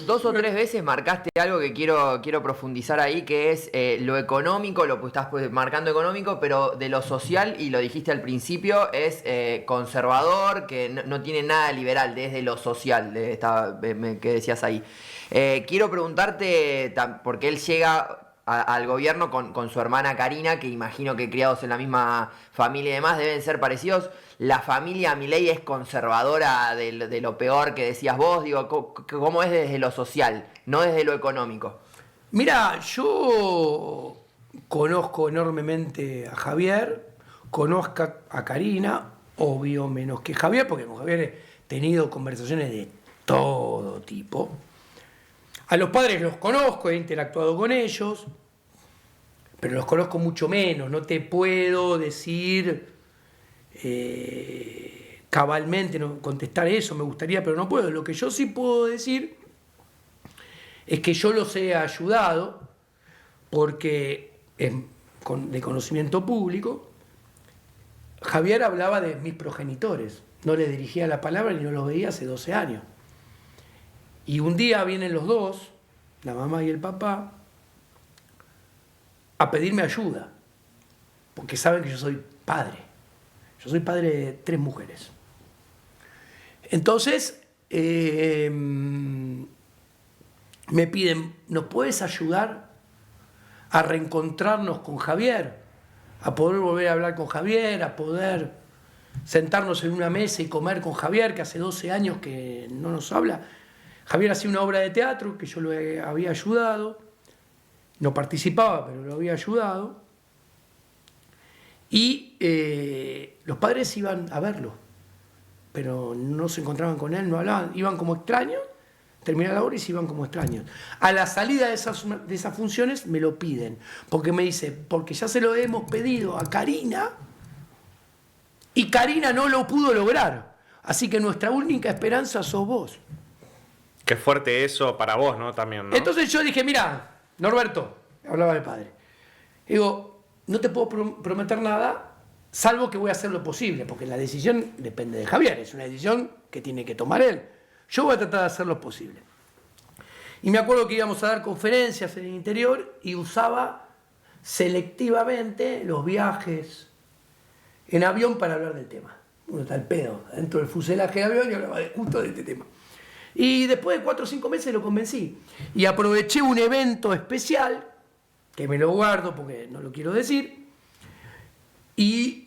2 o 3 veces marcaste algo que quiero profundizar ahí, que es lo económico, lo que estás marcando económico, pero de lo social, y lo dijiste al principio, es conservador, que no tiene nada liberal desde lo social, que decías ahí. Quiero preguntarte, porque él llega al gobierno con su hermana Karina, que imagino que criados en la misma familia y demás deben ser parecidos. La familia Milei es conservadora de lo peor que decías vos, digo, ¿cómo es desde lo social, no desde lo económico? Mira, yo conozco enormemente a Javier, conozco a Karina, obvio menos que Javier, porque con Javier he tenido conversaciones de todo tipo. A los padres los conozco, he interactuado con ellos, pero los conozco mucho menos. No te puedo decir cabalmente, no contestar eso, me gustaría, pero no puedo. Lo que yo sí puedo decir es que yo los he ayudado, porque de conocimiento público, Javier hablaba de mis progenitores, no les dirigía la palabra ni no los veía hace 12 años. Y un día vienen los dos, la mamá y el papá, a pedirme ayuda, porque saben que yo soy padre. Yo soy padre de 3 mujeres. Entonces, me piden, ¿nos puedes ayudar a reencontrarnos con Javier, a poder volver a hablar con Javier, a poder sentarnos en una mesa y comer con Javier, que hace 12 años que no nos habla. Javier hacía una obra de teatro que yo lo había ayudado, no participaba, pero lo había ayudado, y los padres iban a verlo, pero no se encontraban con él, no hablaban, iban como extraños, terminaba la obra y se iban como extraños. A la salida de esas funciones me lo piden, porque me dice, porque ya se lo hemos pedido a Karina, y Karina no lo pudo lograr, así que nuestra única esperanza sos vos. Qué fuerte eso para vos, ¿no? También, ¿no? Entonces yo dije, mira, Norberto, hablaba el padre, digo, no te puedo prometer nada, salvo que voy a hacer lo posible, porque la decisión depende de Javier, es una decisión que tiene que tomar él. Yo voy a tratar de hacer lo posible. Y me acuerdo que íbamos a dar conferencias en el interior y usaba selectivamente los viajes en avión para hablar del tema. Uno está al pedo, dentro del fuselaje del avión y hablaba justo de este tema. Y después de 4 o 5 meses lo convencí. Y aproveché un evento especial, que me lo guardo porque no lo quiero decir, y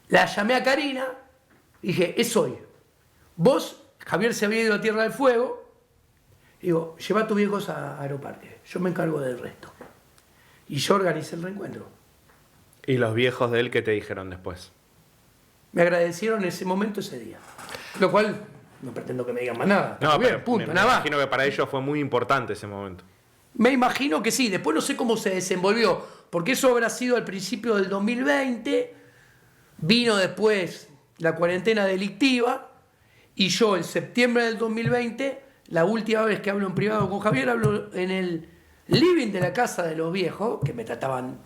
la llamé a Karina, dije, es hoy. Vos, Javier se había ido a Tierra del Fuego, digo, lleva a tus viejos a Aeroparque, yo me encargo del resto. Y yo organicé el reencuentro. ¿Y los viejos de él qué te dijeron después? Me agradecieron en ese momento, ese día. Lo cual, no pretendo que me digan más nada. No, bien, pero punto, me nada más. imagino que para ellos fue muy importante ese momento. Me imagino que sí, después no sé cómo se desenvolvió, porque eso habrá sido al principio del 2020, vino después la cuarentena delictiva, y yo en septiembre del 2020, la última vez que hablo en privado con Javier, hablo en el living de la casa de los viejos, que me trataban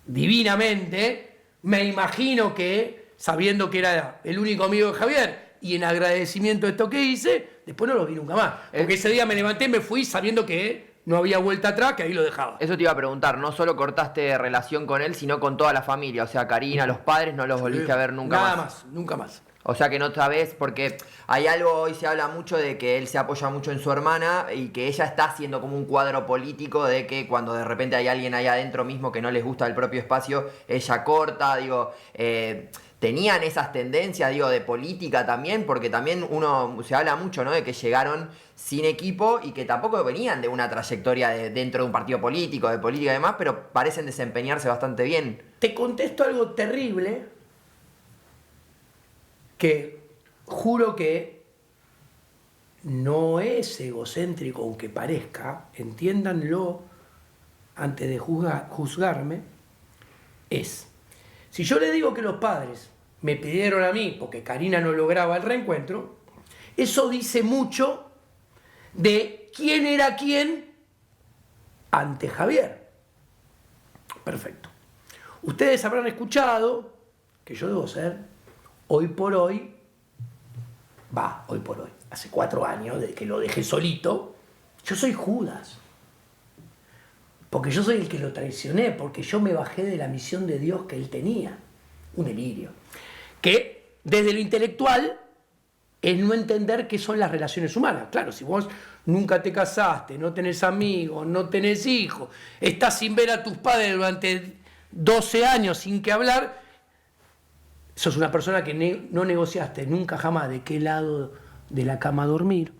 divinamente. Me imagino que, sabiendo que era el único amigo de Javier, y en agradecimiento de esto que hice, después no lo vi nunca más. Porque ese día me levanté, me fui sabiendo que no había vuelta atrás, que ahí lo dejaba. Eso te iba a preguntar, no solo cortaste relación con él, sino con toda la familia, o sea, Karina, los padres, no los volviste a ver nunca más. Nada más, nunca más. O sea que no sabes, porque hay algo, hoy se habla mucho de que él se apoya mucho en su hermana y que ella está haciendo como un cuadro político de que cuando de repente hay alguien ahí adentro mismo que no les gusta el propio espacio, ella corta, digo, tenían esas tendencias, digo, de política también, porque también se habla mucho, ¿no? De que llegaron sin equipo y que tampoco venían de una trayectoria dentro de un partido político, de política y demás, pero parecen desempeñarse bastante bien. Te contesto algo terrible, que juro que no es egocéntrico, aunque parezca, entiéndanlo antes de juzgarme, es, si yo le digo que los padres me pidieron a mí porque Karina no lograba el reencuentro, eso dice mucho de quién era quién ante Javier. Perfecto. Ustedes habrán escuchado que yo debo ser hoy por hoy, hace 4 años de que lo dejé solito, yo soy Judas. Porque yo soy el que lo traicioné, porque yo me bajé de la misión de Dios que él tenía. Un delirio. Que desde lo intelectual es no entender qué son las relaciones humanas. Claro, si vos nunca te casaste, no tenés amigos, no tenés hijos, estás sin ver a tus padres durante 12 años sin que hablar, sos una persona que no negociaste nunca jamás de qué lado de la cama dormir,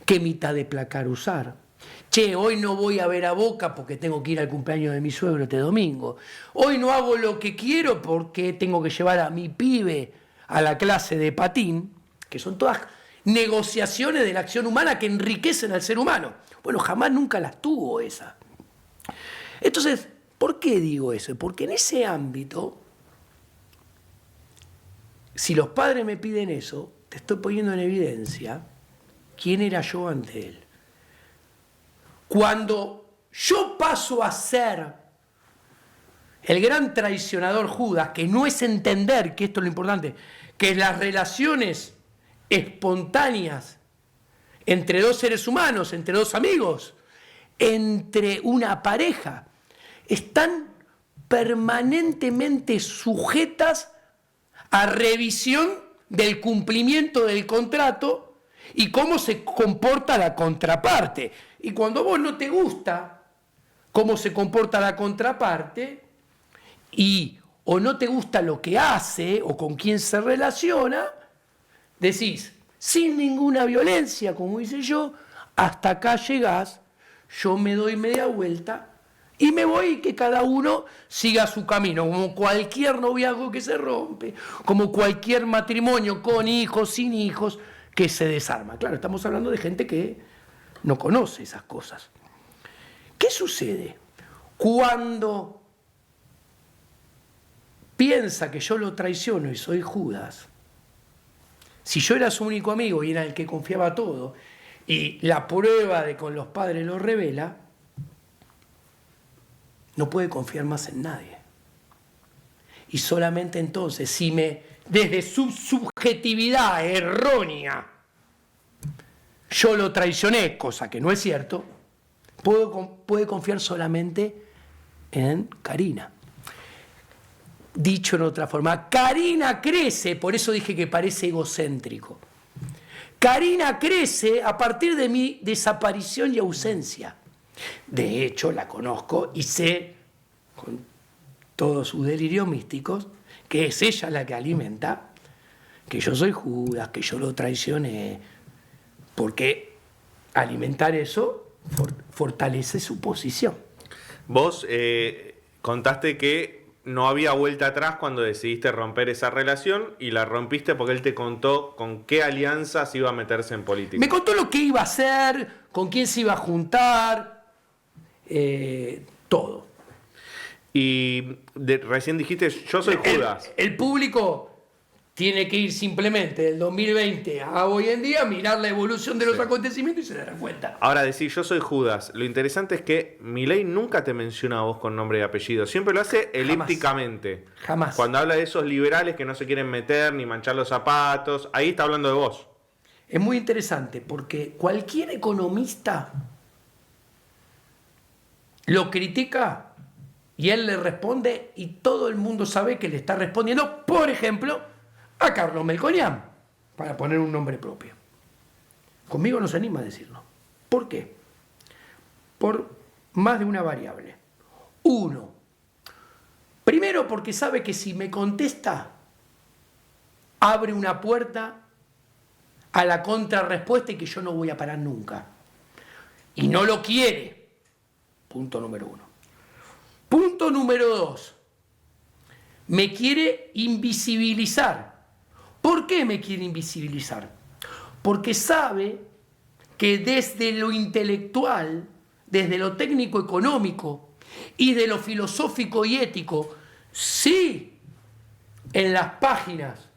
qué mitad de placar usar. Che, hoy no voy a ver a Boca porque tengo que ir al cumpleaños de mi suegro este domingo. Hoy no hago lo que quiero porque tengo que llevar a mi pibe a la clase de patín, que son todas negociaciones de la acción humana que enriquecen al ser humano. Bueno, jamás nunca las tuvo esa. Entonces, ¿por qué digo eso? Porque en ese ámbito, si los padres me piden eso, te estoy poniendo en evidencia quién era yo ante él. Cuando yo paso a ser el gran traicionador Judas, que no es entender, que esto es lo importante, que las relaciones espontáneas entre dos seres humanos, entre dos amigos, entre una pareja, están permanentemente sujetas a revisión del cumplimiento del contrato y cómo se comporta la contraparte. Y cuando a vos no te gusta cómo se comporta la contraparte, o no te gusta lo que hace o con quién se relaciona, decís, sin ninguna violencia, como hice yo, hasta acá llegás, yo me doy media vuelta y me voy y que cada uno siga su camino, como cualquier noviazgo que se rompe, como cualquier matrimonio con hijos, sin hijos, que se desarma. Claro, estamos hablando de gente que no conoce esas cosas. ¿Qué sucede cuando piensa que yo lo traiciono y soy Judas? Si yo era su único amigo y era el que confiaba todo, y la prueba de con los padres lo revela, no puede confiar más en nadie. Y solamente entonces, desde su subjetividad errónea, yo lo traicioné, cosa que no es cierto, puede confiar solamente en Karina. Dicho en otra forma, Karina crece, por eso dije que parece egocéntrico. Karina crece a partir de mi desaparición y ausencia. De hecho, la conozco y sé, con todos sus delirios místicos, que es ella la que alimenta, que yo soy Judas, que yo lo traicioné, porque alimentar eso fortalece su posición. Vos contaste que no había vuelta atrás cuando decidiste romper esa relación y la rompiste porque él te contó con qué alianzas iba a meterse en política. Me contó lo que iba a hacer, con quién se iba a juntar, todo. Y recién dijiste, yo soy Judas. El público tiene que ir simplemente del 2020 a hoy en día, mirar la evolución de los acontecimientos y se dará cuenta. Ahora decir, yo soy Judas. Lo interesante es que Milei nunca te menciona a vos con nombre y apellido. Siempre lo hace elípticamente. Jamás. Cuando habla de esos liberales que no se quieren meter ni manchar los zapatos, ahí está hablando de vos. Es muy interesante porque cualquier economista lo critica y él le responde y todo el mundo sabe que le está respondiendo, por ejemplo, a Carlos Melconian, para poner un nombre propio. Conmigo no se anima a decirlo. ¿Por qué? Por más de una variable. Uno, primero porque sabe que si me contesta, abre una puerta a la contrarrespuesta y que yo no voy a parar nunca. Y no lo quiere. Punto número uno. Punto número dos. Me quiere invisibilizar. ¿Por qué me quiere invisibilizar? Porque sabe que desde lo intelectual, desde lo técnico-económico y de lo filosófico y ético, sí, en las páginas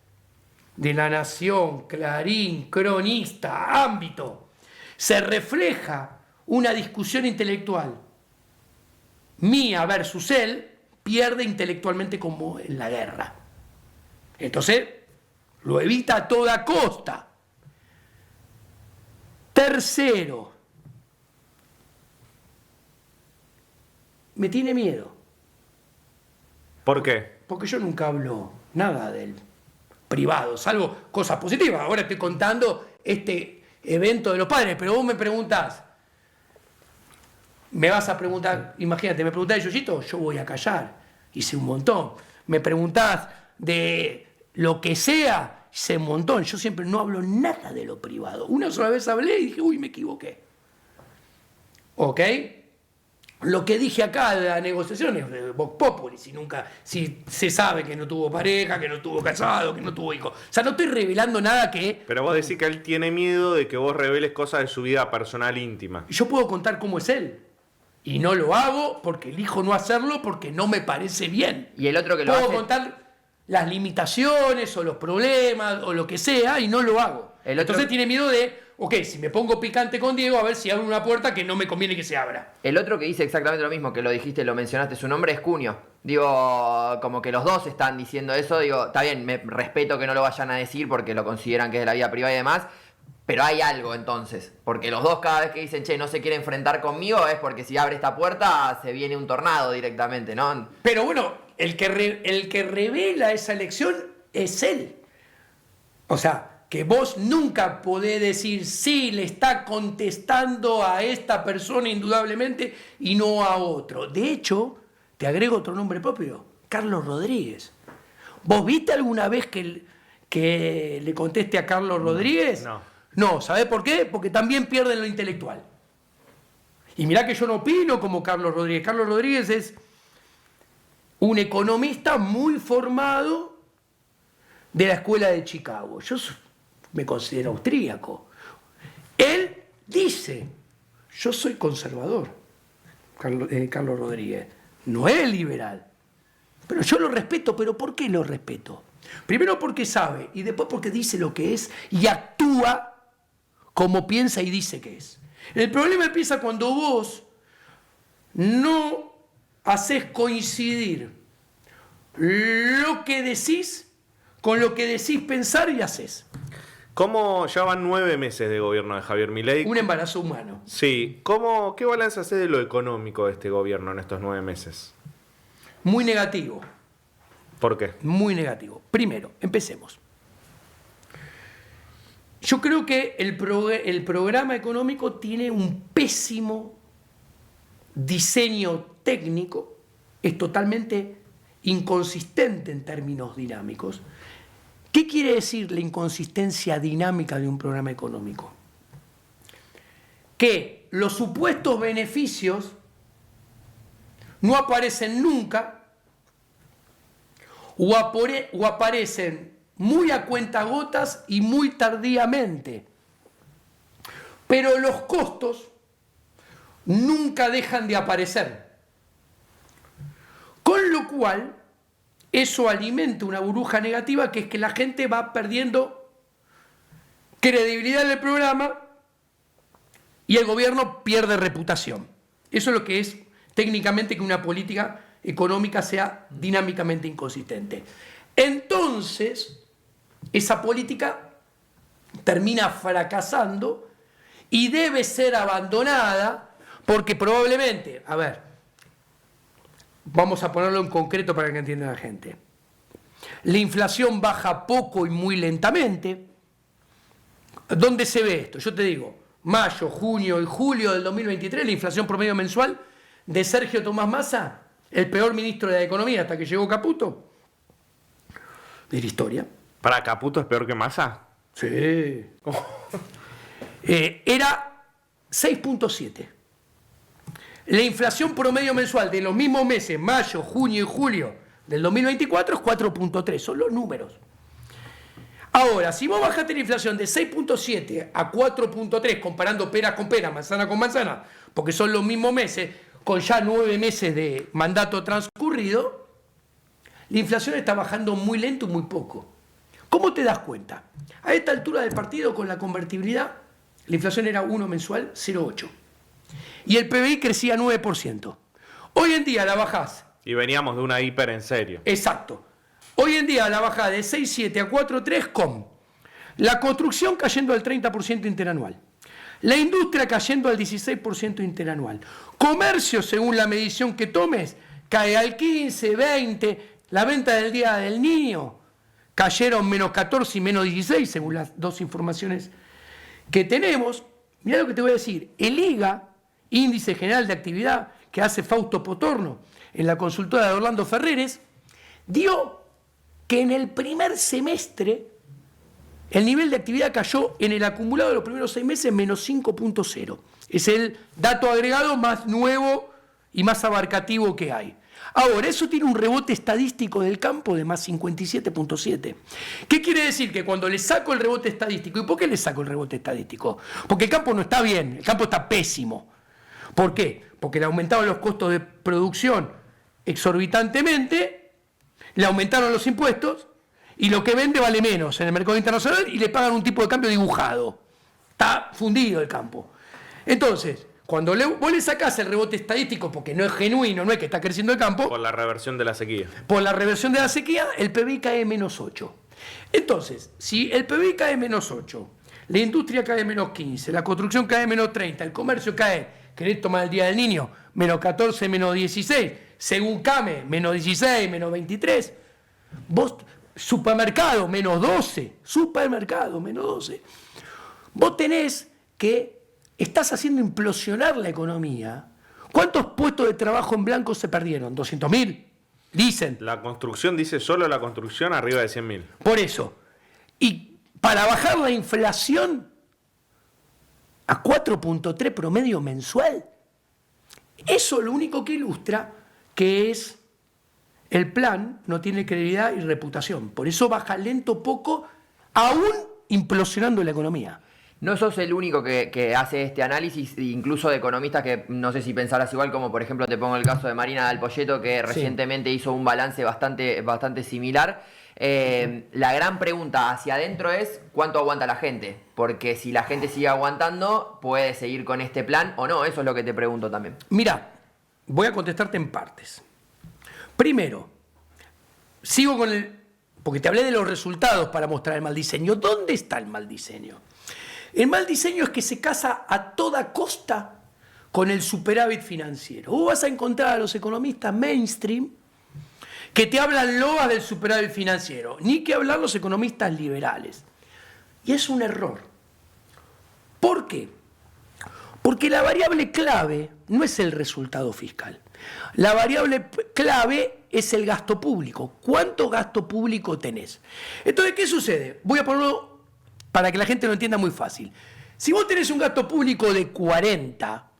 de La Nación, Clarín, Cronista, Ámbito, se refleja una discusión intelectual mía versus él, pierde intelectualmente como en la guerra. Entonces, lo evita a toda costa. Tercero, me tiene miedo. ¿Por qué? Porque yo nunca hablo nada del privado, salvo cosas positivas. Ahora estoy contando este evento de los padres, pero vos me preguntás, me vas a preguntar, imagínate, me preguntás de Yoyito, yo voy a callar, hice un montón. Me preguntás de lo que sea, hice un montón. Yo siempre no hablo nada de lo privado. Una sola vez hablé y dije, uy, me equivoqué. ¿Ok? Lo que dije acá de la negociación es de Vox Populi, si se sabe que no tuvo pareja, que no estuvo casado, que no tuvo hijos. O sea, no estoy revelando nada que... Pero vos decís que él tiene miedo de que vos reveles cosas de su vida personal íntima. Yo puedo contar cómo es él. Y no lo hago porque elijo no hacerlo porque no me parece bien. Y el otro que lo puedo hace... contar las limitaciones o los problemas o lo que sea y no lo hago. Entonces tiene miedo de, ok, si me pongo picante con Diego, a ver si abro una puerta que no me conviene que se abra. El otro que dice exactamente lo mismo, que lo dijiste, lo mencionaste, su nombre es Cunio. Digo, como que los dos están diciendo eso, digo, está bien, me respeto que no lo vayan a decir porque lo consideran que es de la vida privada y demás, pero hay algo entonces, porque los dos cada vez que dicen, che, no se quiere enfrentar conmigo, es porque si abre esta puerta se viene un tornado directamente, ¿no? Pero bueno, el que revela esa elección es él. O sea, que vos nunca podés decir sí, le está contestando a esta persona indudablemente y no a otro. De hecho, te agrego otro nombre propio, Carlos Rodríguez. ¿Vos viste alguna vez que le conteste a Carlos Rodríguez? No. No, ¿sabés por qué? Porque también pierden lo intelectual. Y mirá que yo no opino como Carlos Rodríguez. Carlos Rodríguez es un economista muy formado de la escuela de Chicago. Yo me considero austríaco. Él dice, yo soy conservador, Carlos Rodríguez, no es liberal. Pero yo lo respeto. ¿Pero por qué lo respeto? Primero porque sabe, y después porque dice lo que es y actúa como piensa y dice que es. El problema empieza cuando vos no haces coincidir lo que decís con lo que decís pensar y haces. ¿Cómo ya van 9 meses de gobierno de Javier Milei? Un embarazo humano. Sí. ¿Qué balance hace de lo económico de este gobierno en estos 9 meses? Muy negativo. ¿Por qué? Muy negativo. Primero, empecemos. Yo creo que el programa económico tiene un pésimo diseño técnico, es totalmente inconsistente en términos dinámicos. ¿Qué quiere decir la inconsistencia dinámica de un programa económico? Que los supuestos beneficios no aparecen nunca o aparecen muy a cuentagotas y muy tardíamente. Pero los costos nunca dejan de aparecer. Con lo cual, eso alimenta una burbuja negativa, que es que la gente va perdiendo credibilidad en el programa y el gobierno pierde reputación. Eso es lo que es técnicamente que una política económica sea dinámicamente inconsistente. Entonces, esa política termina fracasando y debe ser abandonada porque probablemente, a ver, vamos a ponerlo en concreto para que entienda la gente. La inflación baja poco y muy lentamente. ¿Dónde se ve esto? Yo te digo, mayo, junio y julio del 2023, la inflación promedio mensual de Sergio Tomás Massa, el peor ministro de la Economía hasta que llegó Caputo, de la historia. ¿Para Caputo es peor que Massa? Sí. Era 6.7. La inflación promedio mensual de los mismos meses, mayo, junio y julio del 2024, es 4.3. Son los números. Ahora, si vos bajaste la inflación de 6.7 a 4.3, comparando peras con peras, manzana con manzana, porque son los mismos meses, con ya 9 meses de mandato transcurrido, la inflación está bajando muy lento y muy poco. ¿Cómo te das cuenta? A esta altura del partido, con la convertibilidad, la inflación era 1 mensual, 0,8. Y el PBI crecía 9%. Hoy en día la bajás. Y veníamos de una hiper en serio. Exacto. Hoy en día la bajás de 6,7 a 4,3 con la construcción cayendo al 30% interanual. La industria cayendo al 16% interanual. Comercio, según la medición que tomes, cae al 15, 20. La venta del Día del Niño cayeron menos 14 y menos 16, según las dos informaciones que tenemos. Mirá lo que te voy a decir. El IGA, Índice General de Actividad, que hace Fausto Potorno en la consultora de Orlando Ferreres, dio que en el primer semestre el nivel de actividad cayó en el acumulado de los primeros 6 meses menos 5.0. Es el dato agregado más nuevo y más abarcativo que hay. Ahora, eso tiene un rebote estadístico del campo de más 57.7. ¿Qué quiere decir? Que cuando le saco el rebote estadístico, ¿y por qué le saco el rebote estadístico? Porque el campo no está bien, el campo está pésimo. ¿Por qué? Porque le aumentaron los costos de producción exorbitantemente, le aumentaron los impuestos y lo que vende vale menos en el mercado internacional y le pagan un tipo de cambio dibujado. Está fundido el campo. Entonces, cuando vos le sacás el rebote estadístico, porque no es genuino, no es que está creciendo el campo. Por la reversión de la sequía. Por la reversión de la sequía, el PBI cae menos 8. Entonces, si el PBI cae menos 8, la industria cae menos 15, la construcción cae menos 30, el comercio cae, querés tomar el Día del Niño, menos 14, menos 16, según CAME, menos 16, menos 23, vos supermercado, menos 12. Supermercado, menos 12. Vos tenés que estás haciendo implosionar la economía. ¿Cuántos puestos de trabajo en blanco se perdieron? 200.000, dicen. La construcción dice solo la construcción arriba de 100.000. Por eso. Y para bajar la inflación a 4.3 promedio mensual, eso lo único que ilustra que es el plan no tiene credibilidad y reputación. Por eso baja lento poco, aún implosionando la economía. No sos el único que hace este análisis, incluso de economistas que no sé si pensarás igual, como por ejemplo te pongo el caso de Marina Dal Poyetto, que recientemente hizo un balance bastante similar. La gran pregunta hacia adentro es ¿cuánto aguanta la gente? Porque si la gente sigue aguantando, ¿puede seguir con este plan o no? Eso es lo que te pregunto también. Mira, voy a contestarte en partes. Primero, sigo con porque te hablé de los resultados para mostrar el mal diseño. ¿Dónde está el mal diseño? El mal diseño es que se casa a toda costa con el superávit financiero. Vos vas a encontrar a los economistas mainstream que te hablan loas del superávit financiero, ni que hablar los economistas liberales. Y es un error. ¿Por qué? Porque la variable clave no es el resultado fiscal. La variable clave es el gasto público. ¿Cuánto gasto público tenés? Entonces, ¿qué sucede? Voy a ponerlo para que la gente lo entienda muy fácil. Si vos tenés un gasto público de 40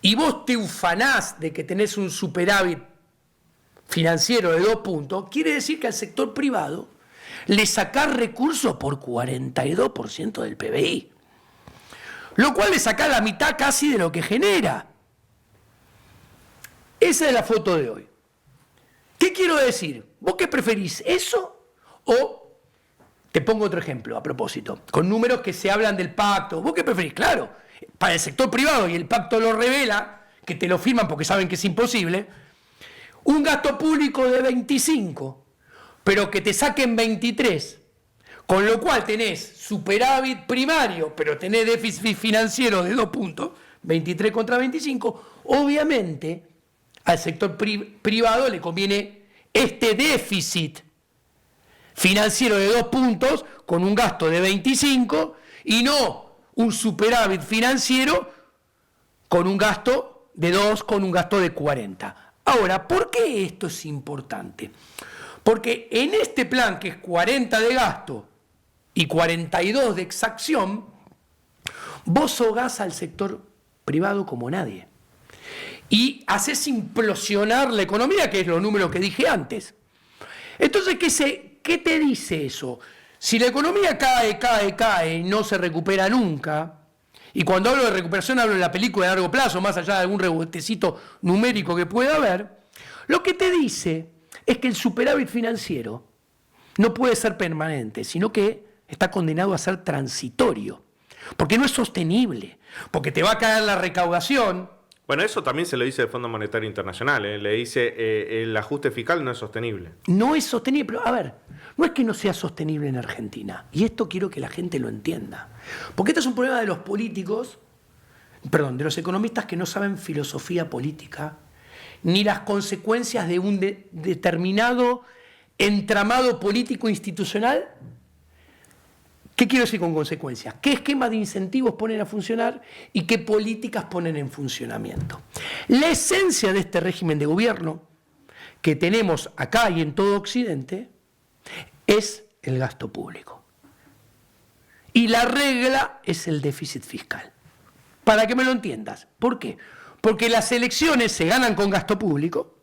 y vos te ufanás de que tenés un superávit financiero de 2 puntos, quiere decir que al sector privado le sacás recursos por 42% del PBI. Lo cual le sacás la mitad casi de lo que genera. Esa es la foto de hoy. ¿Qué quiero decir? ¿Vos qué preferís? ¿Eso? O, te pongo otro ejemplo a propósito, con números que se hablan del pacto. ¿Vos qué preferís? Claro, para el sector privado, y el pacto lo revela, que te lo firman porque saben que es imposible, un gasto público de 25, pero que te saquen 23, con lo cual tenés superávit primario, pero tenés déficit financiero de 2 puntos, 23 contra 25, obviamente al sector privado le conviene este déficit financiero de 2 puntos con un gasto de 25 y no un superávit financiero con un gasto de 2, con un gasto de 40. Ahora, ¿por qué esto es importante? Porque en este plan, que es 40 de gasto y 42 de exacción, vos hogás al sector privado como nadie. Y haces implosionar la economía, que es los números que dije antes. Entonces, ¿qué te dice eso? Si la economía cae y no se recupera nunca, y cuando hablo de recuperación hablo de la película de largo plazo, más allá de algún rebotecito numérico que pueda haber, lo que te dice es que el superávit financiero no puede ser permanente, sino que está condenado a ser transitorio, porque no es sostenible, porque te va a caer la recaudación. Bueno, eso también se lo dice el Fondo Monetario Internacional, ¿eh? Le dice el ajuste fiscal no es sostenible. No es sostenible, pero a ver, no es que no sea sostenible en Argentina, y esto quiero que la gente lo entienda, porque este es un problema de los políticos, de los economistas que no saben filosofía política, ni las consecuencias de un determinado entramado político institucional. ¿Qué quiero decir con consecuencias? ¿Qué esquema de incentivos ponen a funcionar y qué políticas ponen en funcionamiento? La esencia de este régimen de gobierno que tenemos acá y en todo Occidente es el gasto público. Y la regla es el déficit fiscal. Para que me lo entiendas. ¿Por qué? Porque las elecciones se ganan con gasto público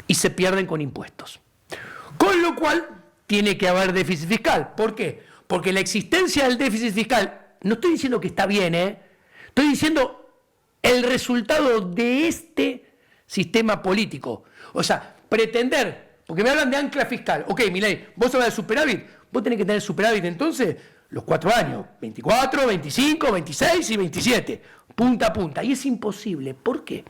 y se pierden con impuestos. Con lo cual tiene que haber déficit fiscal. ¿Por qué? Porque la existencia del déficit fiscal, no estoy diciendo que está bien, estoy diciendo el resultado de este sistema político. O sea, pretender, porque me hablan de ancla fiscal. Ok, Milei, vos hablas de superávit, vos tenés que tener superávit entonces los 4 años, 24, 25, 26 y 27, punta a punta. Y es imposible. ¿Por qué?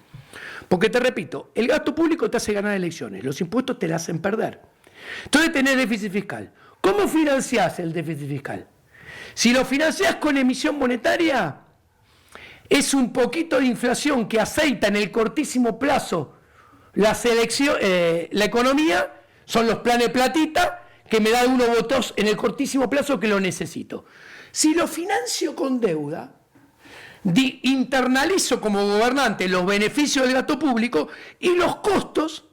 Porque te repito, el gasto público te hace ganar elecciones, los impuestos te la hacen perder. Entonces tenés déficit fiscal. ¿Cómo financiás el déficit fiscal? Si lo financiás con emisión monetaria, es un poquito de inflación que aceita en el cortísimo plazo la economía, son los planes platita que me dan unos votos en el cortísimo plazo que lo necesito. Si lo financio con deuda, internalizo como gobernante los beneficios del gasto público y los costos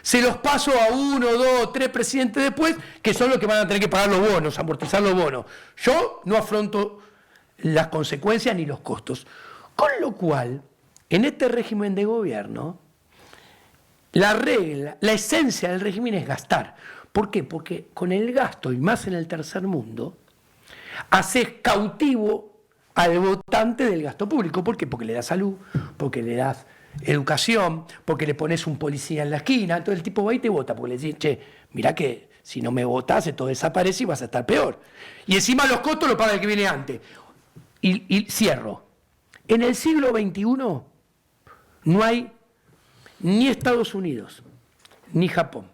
se los paso a 1, 2, 3 presidentes después, que son los que van a tener que pagar los bonos, amortizar los bonos. Yo no afronto las consecuencias ni los costos. Con lo cual, en este régimen de gobierno, la regla, la esencia del régimen es gastar. ¿Por qué? Porque con el gasto, y más en el tercer mundo, haces cautivo al votante del gasto público. ¿Por qué? Porque le das salud, porque le das educación, porque le pones un policía en la esquina. Entonces el tipo va y te vota, porque le dice, che, mirá que si no me votás, esto desaparece y vas a estar peor. Y encima los costos los paga el que viene antes. Y cierro. En el siglo XXI no hay ni Estados Unidos, ni Japón,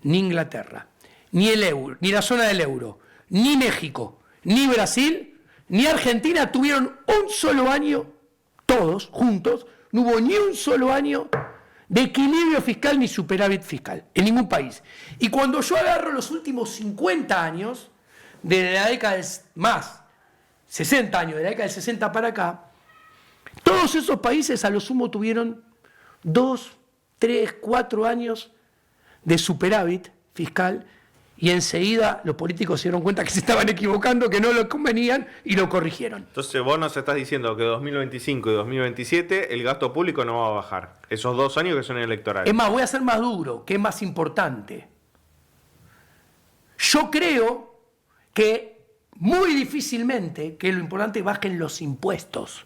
ni Inglaterra, ni el euro, ni la zona del euro, ni México, ni Brasil, ni Argentina tuvieron un solo año, todos juntos, no hubo ni un solo año de equilibrio fiscal ni superávit fiscal, en ningún país. Y cuando yo agarro los últimos 50 años, de la década más, 60 años, de la década del 60 para acá, todos esos países a lo sumo tuvieron 2, 3, 4 años de superávit fiscal y enseguida los políticos se dieron cuenta que se estaban equivocando, que no lo convenían y lo corrigieron. Entonces vos nos estás diciendo que 2025 y 2027 el gasto público no va a bajar. Esos 2 años que son electorales. Es más, voy a ser más duro, que es más importante. Yo creo que muy difícilmente, que lo importante, bajen los impuestos.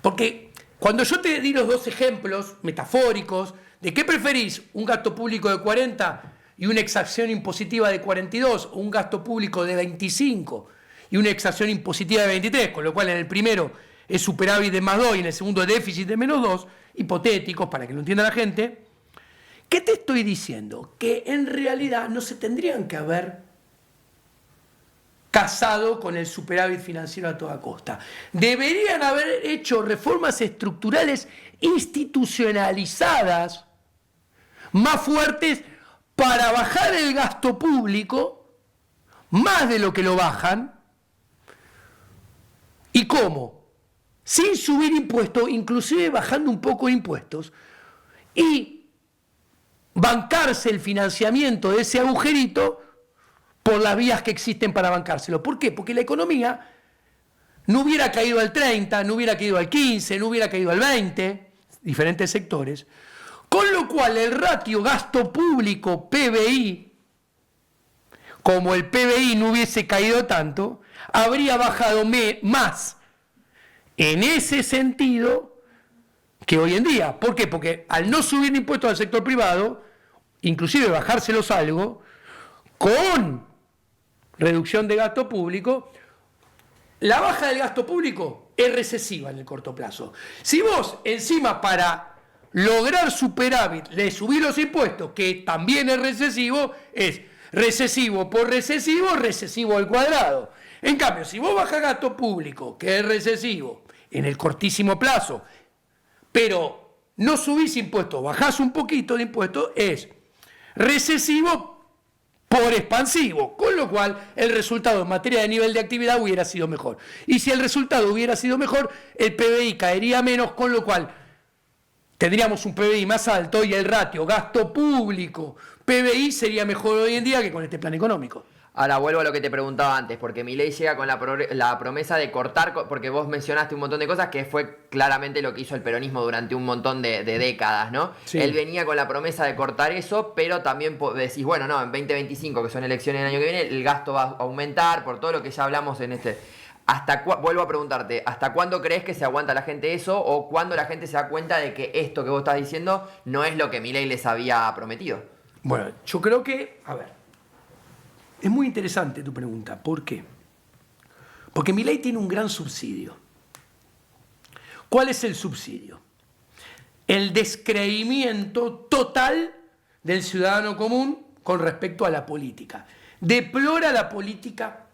Porque cuando yo te di los 2 ejemplos metafóricos de qué preferís, un gasto público de 40 y una exacción impositiva de 42, o un gasto público de 25 y una exacción impositiva de 23, con lo cual en el primero es superávit de más 2 y en el segundo es déficit de menos 2, hipotéticos para que lo entienda la gente, ¿qué te estoy diciendo? Que en realidad no se tendrían que haber casado con el superávit financiero a toda costa. Deberían haber hecho reformas estructurales institucionalizadas más fuertes para bajar el gasto público más de lo que lo bajan. ¿Y cómo? Sin subir impuestos, inclusive bajando un poco de impuestos, y bancarse el financiamiento de ese agujerito por las vías que existen para bancárselo. ¿Por qué? Porque la economía no hubiera caído al 30, no hubiera caído al 15, no hubiera caído al 20, diferentes sectores, con lo cual el ratio gasto público PBI, como el PBI no hubiese caído tanto, habría bajado más en ese sentido que hoy en día. ¿Por qué? Porque al no subir impuestos al sector privado, inclusive bajárselos algo, con reducción de gasto público, la baja del gasto público es recesiva en el corto plazo. Si vos encima para lograr superávit le subís los impuestos, que también es recesivo por recesivo, recesivo al cuadrado. En cambio, si vos bajás gasto público, que es recesivo en el cortísimo plazo, pero no subís impuestos, bajás un poquito de impuestos, es recesivo por expansivo, con lo cual el resultado en materia de nivel de actividad hubiera sido mejor. Y si el resultado hubiera sido mejor, el PBI caería menos, con lo cual tendríamos un PBI más alto y el ratio gasto público PBI sería mejor hoy en día que con este plan económico. Ahora vuelvo a lo que te preguntaba antes, porque Milei llega con la promesa de cortar, porque vos mencionaste un montón de cosas que fue claramente lo que hizo el peronismo durante un montón de décadas, ¿no? Sí. Él venía con la promesa de cortar eso, pero también decís, bueno, no, en 2025, que son elecciones el año que viene, el gasto va a aumentar por todo lo que ya hablamos en este... Vuelvo a preguntarte, ¿hasta cuándo crees que se aguanta la gente eso? ¿O cuándo la gente se da cuenta de que esto que vos estás diciendo no es lo que Milei les había prometido? Bueno, yo creo que, a ver, es muy interesante tu pregunta. ¿Por qué? Porque Milei tiene un gran subsidio. ¿Cuál es el subsidio? El descreimiento total del ciudadano común con respecto a la política. Deplora la política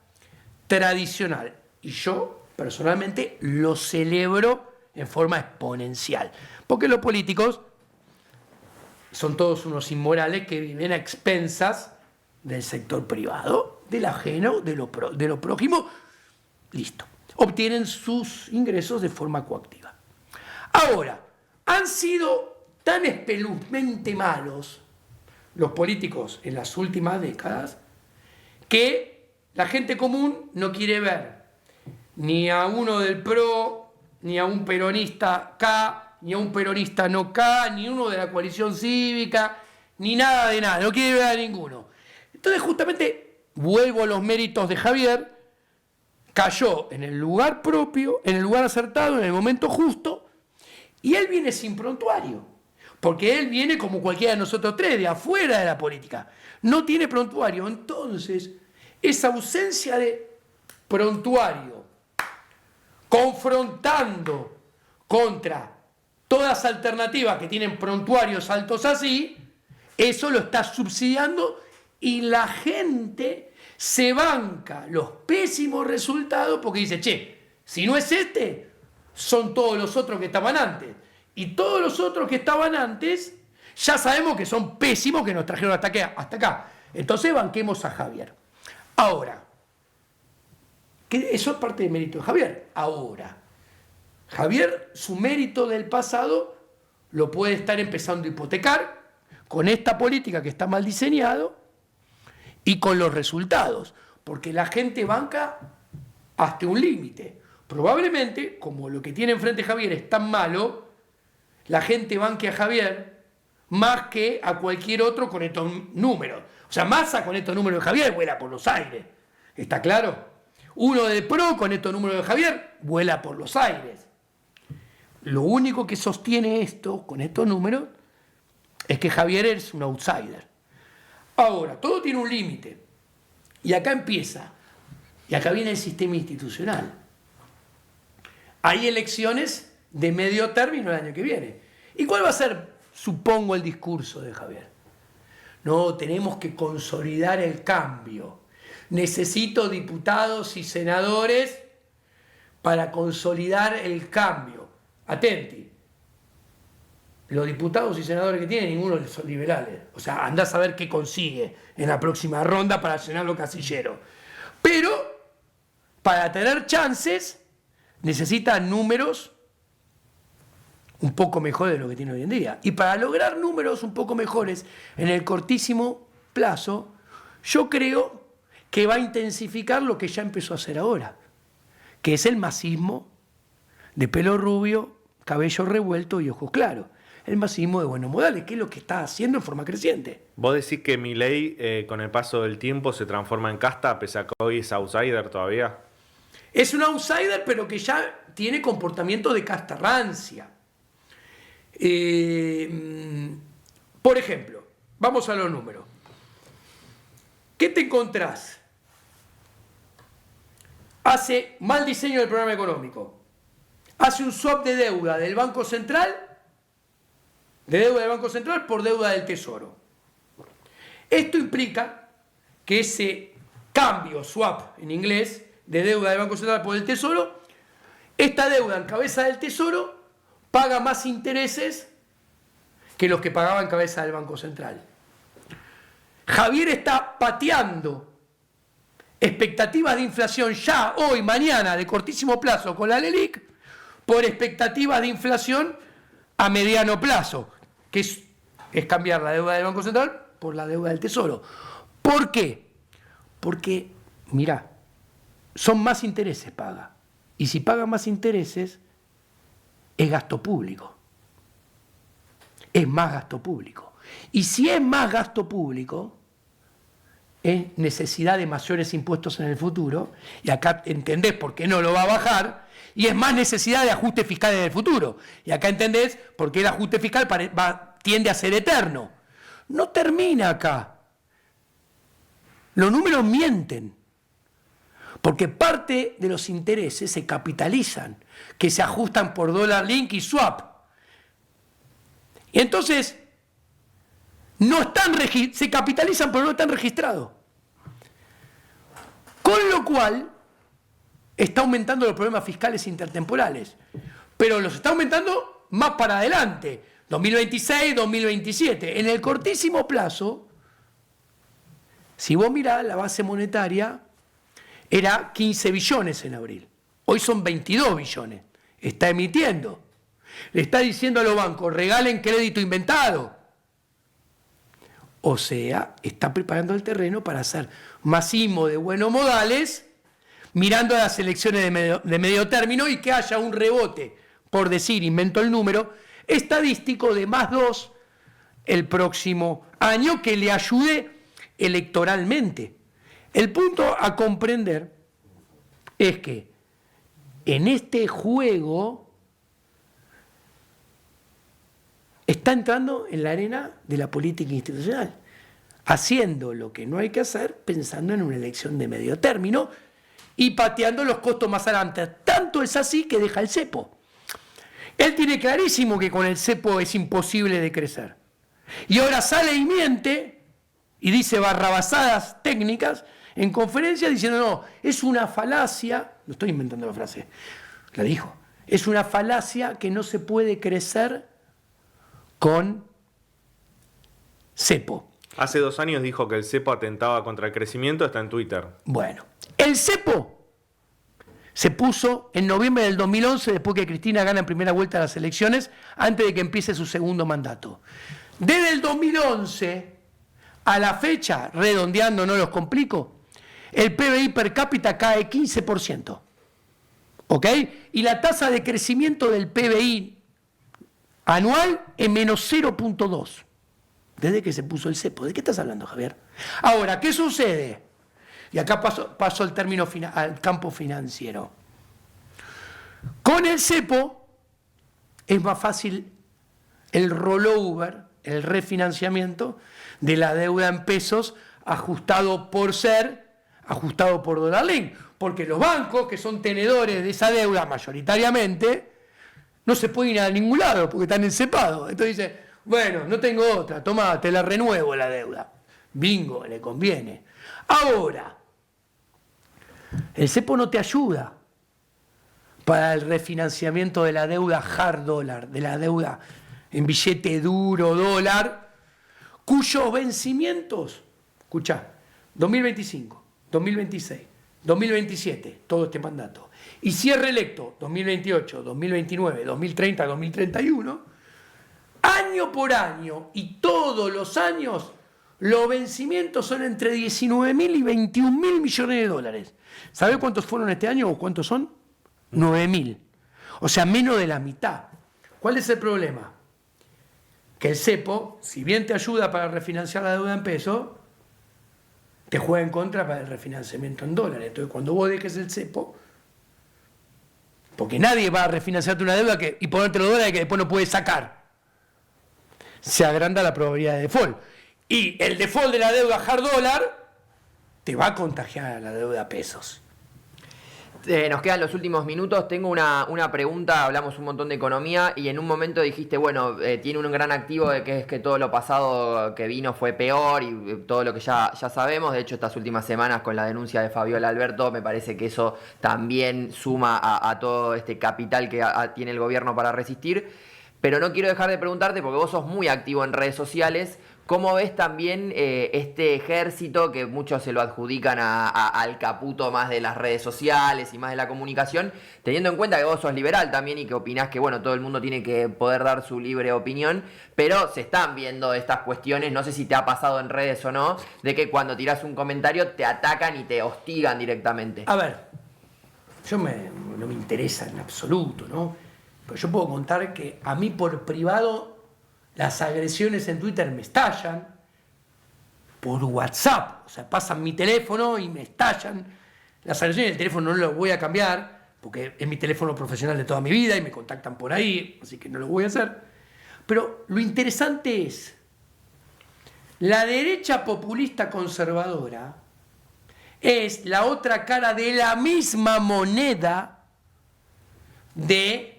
tradicional. Y yo, personalmente, lo celebro en forma exponencial. Porque los políticos son todos unos inmorales que viven a expensas del sector privado, del ajeno, de lo prójimo. Listo. Obtienen sus ingresos de forma coactiva. Ahora, han sido tan espeluznantemente malos los políticos en las últimas décadas que la gente común no quiere ver ni a uno del PRO, ni a un peronista K, ni a un peronista no K, ni uno de la coalición cívica, ni nada de nada, no quiere ver a ninguno. Entonces justamente vuelvo a los méritos de Javier, cayó en el lugar propio, en el lugar acertado, en el momento justo, y él viene sin prontuario, porque él viene como cualquiera de nosotros tres, de afuera de la política, no tiene prontuario. Entonces, esa ausencia de prontuario, confrontando contra todas las alternativas que tienen prontuarios altos así, eso lo está subsidiando y la gente se banca los pésimos resultados porque dice, che, si no es este, son todos los otros que estaban antes. Y todos los otros que estaban antes, ya sabemos que son pésimos, que nos trajeron hasta acá. Entonces banquemos a Javier. Ahora, eso es parte del mérito de Javier. Ahora, Javier, su mérito del pasado lo puede estar empezando a hipotecar con esta política que está mal diseñado y con los resultados, porque la gente banca hasta un límite. Probablemente, como lo que tiene enfrente Javier es tan malo, la gente banque a Javier más que a cualquier otro con estos números. O sea, Massa con estos números de Javier vuela por los aires. ¿Está claro? Uno de PRO con estos números de Javier vuela por los aires. Lo único que sostiene esto, con estos números, es que Javier es un outsider. Ahora, todo tiene un límite. Y acá empieza. Y acá viene el sistema institucional. Hay elecciones de medio término el año que viene. ¿Y cuál va a ser, supongo, el discurso de Javier? No, tenemos que consolidar el cambio. Necesito diputados y senadores para consolidar el cambio. Atenti. Los diputados y senadores que tiene, ninguno son liberales. O sea, andá a saber qué consigue en la próxima ronda para llenar los casilleros. Pero, para tener chances, necesita números un poco mejores de lo que tiene hoy en día. Y para lograr números un poco mejores en el cortísimo plazo, yo creo que va a intensificar lo que ya empezó a hacer ahora, que es el masismo de pelo rubio, cabello revuelto y ojos claros. El masismo de buenos modales, que es lo que está haciendo en forma creciente. ¿Vos decís que Milei con el paso del tiempo se transforma en casta, pese a que hoy es outsider todavía? Es un outsider, pero que ya tiene comportamiento de casta rancia. Por ejemplo, vamos a los números. ¿Qué te encontrás? Hace mal diseño del programa económico. Hace un swap de deuda del Banco Central, por deuda del Tesoro. Esto implica que ese cambio, swap en inglés, de deuda del Banco Central por el Tesoro, esta deuda en cabeza del Tesoro paga más intereses que los que pagaba en cabeza del Banco Central. Javier está pateando expectativas de inflación ya, hoy, mañana, de cortísimo plazo con la LELIC, por expectativas de inflación a mediano plazo, que es cambiar la deuda del Banco Central por la deuda del Tesoro. ¿Por qué? Porque, mirá, son más intereses paga. Y si paga más intereses, es gasto público. Es más gasto público. Y si es más gasto público, es necesidad de mayores impuestos en el futuro, y acá entendés por qué no lo va a bajar, y es más necesidad de ajustes fiscales en el futuro. Y acá entendés por qué el ajuste fiscal tiende a ser eterno. No termina acá. Los números mienten. Porque parte de los intereses se capitalizan, que se ajustan por dólar link y swap. Y entonces, se capitalizan pero no están registrados. Con lo cual, está aumentando los problemas fiscales intertemporales. Pero los está aumentando más para adelante, 2026, 2027. En el cortísimo plazo, si vos mirás, la base monetaria era 15 billones en abril. Hoy son 22 billones. Está emitiendo. Le está diciendo a los bancos, regalen crédito inventado. O sea, está preparando el terreno para hacer masismo de buenos modales, mirando a las elecciones de medio término y que haya un rebote, por decir, invento el número, estadístico de +2 el próximo año que le ayude electoralmente. El punto a comprender es que en este juego está entrando en la arena de la política institucional, haciendo lo que no hay que hacer, pensando en una elección de medio término y pateando los costos más adelante. Tanto es así que deja el cepo. Él tiene clarísimo que con el cepo es imposible de crecer. Y ahora sale y miente y dice barrabasadas técnicas en conferencia diciendo, no, es una falacia, no estoy inventando la frase, la dijo, es una falacia que no se puede crecer con cepo. Hace 2 años dijo que el cepo atentaba contra el crecimiento, está en Twitter. Bueno, el cepo se puso en noviembre del 2011, después que Cristina gana en primera vuelta las elecciones, antes de que empiece su segundo mandato. Desde el 2011 a la fecha, redondeando, no los complico, el PBI per cápita cae 15%. ¿Ok? Y la tasa de crecimiento del PBI anual es menos 0.2. Desde que se puso el cepo. ¿De qué estás hablando, Javier? Ahora, ¿qué sucede? Y acá paso al término al campo financiero. Con el cepo es más fácil el rollover, el refinanciamiento de la deuda en pesos ajustado por dólar link. Porque los bancos, que son tenedores de esa deuda mayoritariamente, no se pueden ir a ningún lado porque están encepados. Entonces dice, bueno, no tengo otra, toma, te la renuevo la deuda. Bingo, le conviene. Ahora, el cepo no te ayuda para el refinanciamiento de la deuda hard dólar, de la deuda en billete duro dólar, cuyos vencimientos, escuchá, 2025, 2026, 2027, todo este mandato, y cierre electo 2028, 2029, 2030, 2031, año por año y todos los años, los vencimientos son entre 19.000 y 21.000 millones de dólares. ¿Sabe cuántos fueron este año o cuántos son? 9.000. O sea, menos de la mitad. ¿Cuál es el problema? Que el cepo, si bien te ayuda para refinanciar la deuda en pesos, te juega en contra para el refinanciamiento en dólares. Entonces, cuando vos dejes el cepo, porque nadie va a refinanciarte una deuda y ponerte los dólares que después no puedes sacar, se agranda la probabilidad de default. Y el default de la deuda hard dólar te va a contagiar a la deuda pesos. Nos quedan los últimos minutos. Tengo una pregunta. Hablamos un montón de economía y en un momento dijiste, bueno, tiene un gran activo de que es que todo lo pasado que vino fue peor y todo lo que ya sabemos. De hecho, estas últimas semanas con la denuncia de Fabiola Alberto, me parece que eso también suma a todo este capital que tiene el gobierno para resistir. Pero no quiero dejar de preguntarte, porque vos sos muy activo en redes sociales, ¿cómo ves también este ejército que muchos se lo adjudican al caputo más de las redes sociales y más de la comunicación, teniendo en cuenta que vos sos liberal también y que opinás que bueno, todo el mundo tiene que poder dar su libre opinión, pero se están viendo estas cuestiones, no sé si te ha pasado en redes o no, de que cuando tirás un comentario te atacan y te hostigan directamente? A ver, no me interesa en absoluto, ¿no? Pero yo puedo contar que a mí por privado las agresiones en Twitter me estallan, por WhatsApp, o sea, pasan mi teléfono y me estallan. Las agresiones del teléfono no las voy a cambiar, porque es mi teléfono profesional de toda mi vida y me contactan por ahí, así que no lo voy a hacer. Pero lo interesante es, la derecha populista conservadora es la otra cara de la misma moneda de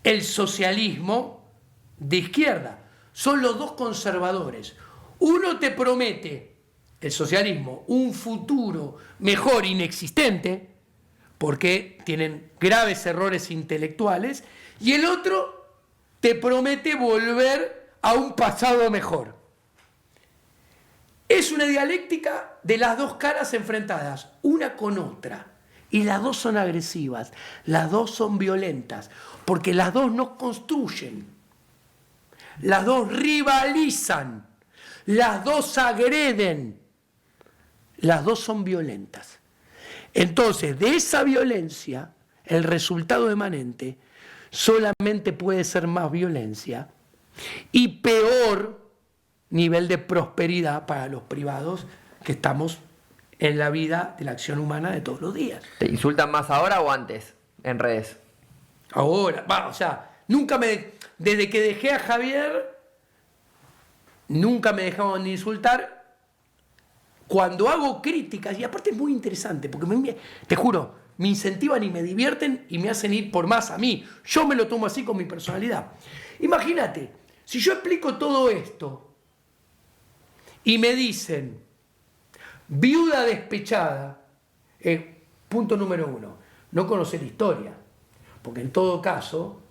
el socialismo de izquierda. Son los dos conservadores. Uno te promete, el socialismo, un futuro mejor inexistente, porque tienen graves errores intelectuales, y el otro te promete volver a un pasado mejor. Es una dialéctica de las dos caras enfrentadas, una con otra. Y las dos son agresivas, las dos son violentas, porque las dos nos construyen, las dos rivalizan, las dos agreden, las dos son violentas. Entonces, de esa violencia, el resultado emanente solamente puede ser más violencia y peor nivel de prosperidad para los privados que estamos en la vida de la acción humana de todos los días. ¿Te insultan más ahora o antes en redes? Ahora, o sea, desde que dejé a Javier, nunca me dejaban de insultar. Cuando hago críticas, y aparte es muy interesante, porque te juro, me incentivan y me divierten y me hacen ir por más a mí. Yo me lo tomo así con mi personalidad. Imagínate, si yo explico todo esto y me dicen, viuda despechada, punto número 1, no conocer historia, porque en todo caso,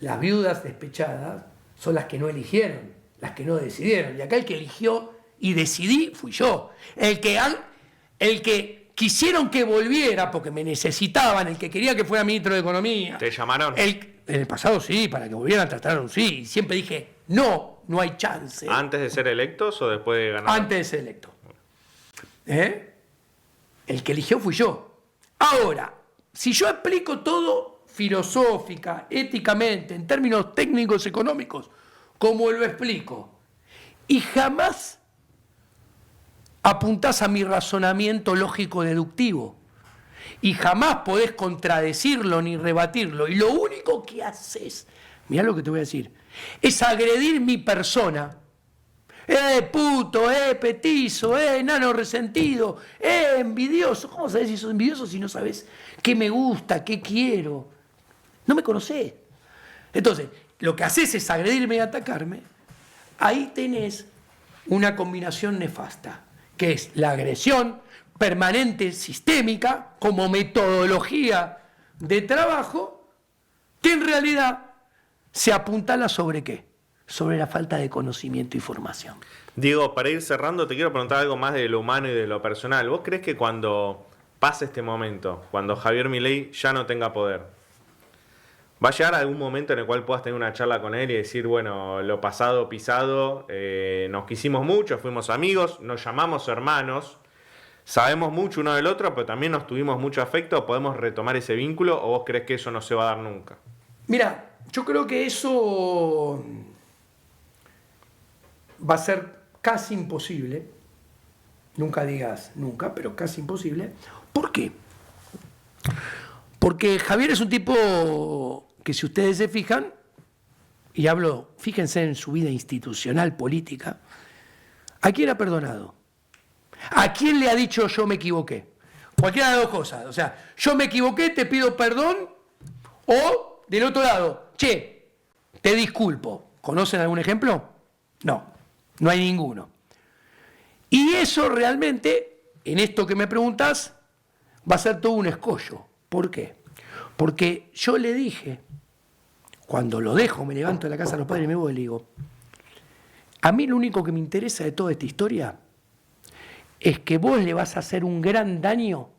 las viudas despechadas son las que no eligieron, las que no decidieron, y acá el que eligió y decidí fui yo, el que quisieron que volviera porque me necesitaban, el que quería que fuera ministro de Economía. ¿Te llamaron? En el pasado sí, para que volvieran trataron sí, y siempre dije, no hay chance. ¿Antes de ser electos o después de ganar? Antes de ser electo. El que eligió fui yo. Ahora, si yo explico todo filosófica, éticamente, en términos técnicos económicos, como lo explico, y jamás apuntás a mi razonamiento lógico deductivo, y jamás podés contradecirlo ni rebatirlo, y lo único que haces, mirá lo que te voy a decir, es agredir mi persona. Puto, petizo, enano resentido, envidioso. ¿Cómo sabés si sos envidioso si no sabés qué me gusta, qué quiero? No me conocés. Entonces, lo que haces es agredirme y atacarme. Ahí tenés una combinación nefasta, que es la agresión permanente, sistémica, como metodología de trabajo, que en realidad se apuntala sobre qué. Sobre la falta de conocimiento y formación. Diego, para ir cerrando, te quiero preguntar algo más de lo humano y de lo personal. ¿Vos crees que cuando pase este momento, cuando Javier Milei ya no tenga poder, va a llegar algún momento en el cual puedas tener una charla con él y decir, bueno, lo pasado, pisado, nos quisimos mucho, fuimos amigos, nos llamamos hermanos, sabemos mucho uno del otro, pero también nos tuvimos mucho afecto, ¿podemos retomar ese vínculo o vos crees que eso no se va a dar nunca? Mira, yo creo que eso va a ser casi imposible, nunca digas nunca, pero casi imposible. ¿Por qué? Porque Javier es un tipo que, si ustedes se fijan, y hablo, fíjense en su vida institucional, política, ¿a quién ha perdonado? ¿A quién le ha dicho yo me equivoqué? Cualquiera de las dos cosas. O sea, yo me equivoqué, te pido perdón, o del otro lado, che, te disculpo. ¿Conocen algún ejemplo? No hay ninguno. Y eso realmente, en esto que me preguntás, va a ser todo un escollo. ¿Por qué? Porque yo le dije, cuando lo dejo, me levanto de la casa de los padres y me voy y le digo, a mí lo único que me interesa de toda esta historia es que vos le vas a hacer un gran daño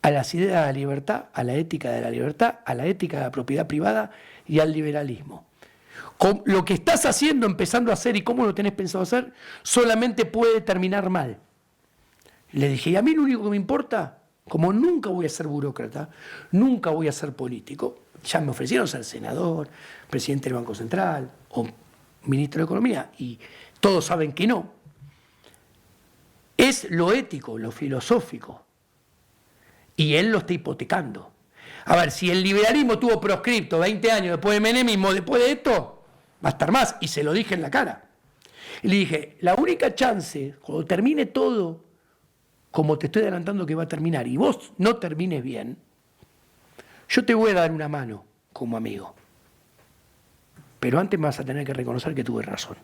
a las ideas de la libertad, a la ética de la libertad, a la ética de la propiedad privada y al liberalismo. Con lo que estás haciendo, empezando a hacer y cómo lo tenés pensado hacer, solamente puede terminar mal. Le dije, y a mí lo único que me importa, como nunca voy a ser burócrata, nunca voy a ser político, ya me ofrecieron ser senador, presidente del Banco Central o ministro de Economía, y todos saben que no, es lo ético, lo filosófico, y él lo está hipotecando. A ver, si el liberalismo tuvo proscripto 20 años después de menemismo, después de esto, va a estar más, y se lo dije en la cara. Y le dije, la única chance, cuando termine todo, como te estoy adelantando que va a terminar, y vos no termines bien, yo te voy a dar una mano como amigo. Pero antes me vas a tener que reconocer que tuve razón.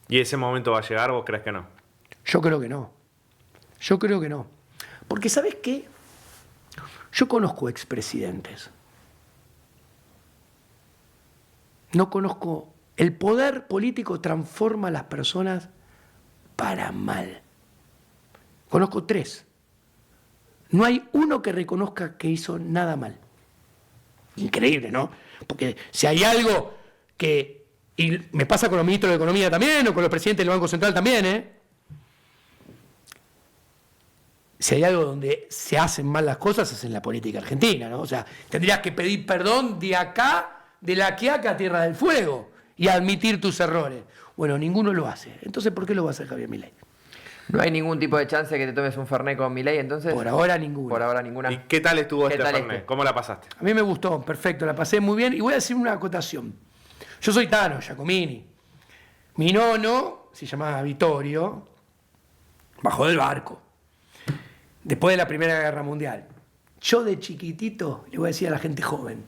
¿Y ese momento va a llegar o vos crees que no? Yo creo que no. Yo creo que no. Porque ¿sabés qué? Yo conozco expresidentes No conozco. El poder político transforma a las personas para mal. Conozco 3. No hay uno que reconozca que hizo nada mal. Increíble, ¿no? Porque si hay algo que... Y me pasa con los ministros de Economía también, o con los presidentes del Banco Central también, ¿eh? Si hay algo donde se hacen mal las cosas, es en la política argentina, ¿no? O sea, tendrías que pedir perdón de acá, de la Quiaca a Tierra del Fuego, y admitir tus errores. Bueno, ninguno lo hace. Entonces, ¿por qué lo va a hacer Javier Milei? ¿No hay ningún tipo de chance que te tomes un Fernet con Milei entonces? Por ahora ninguno. Por ahora ninguna. ¿Y qué tal estuvo ¿Qué este tal Fernet? este? ¿Cómo la pasaste? A mí me gustó, perfecto, la pasé muy bien. Y voy a decir una acotación. Yo soy Tano Giacomini. Mi nono se llamaba Vittorio, bajó del barco, después de la Primera Guerra Mundial. Yo de chiquitito le voy a decir a la gente joven,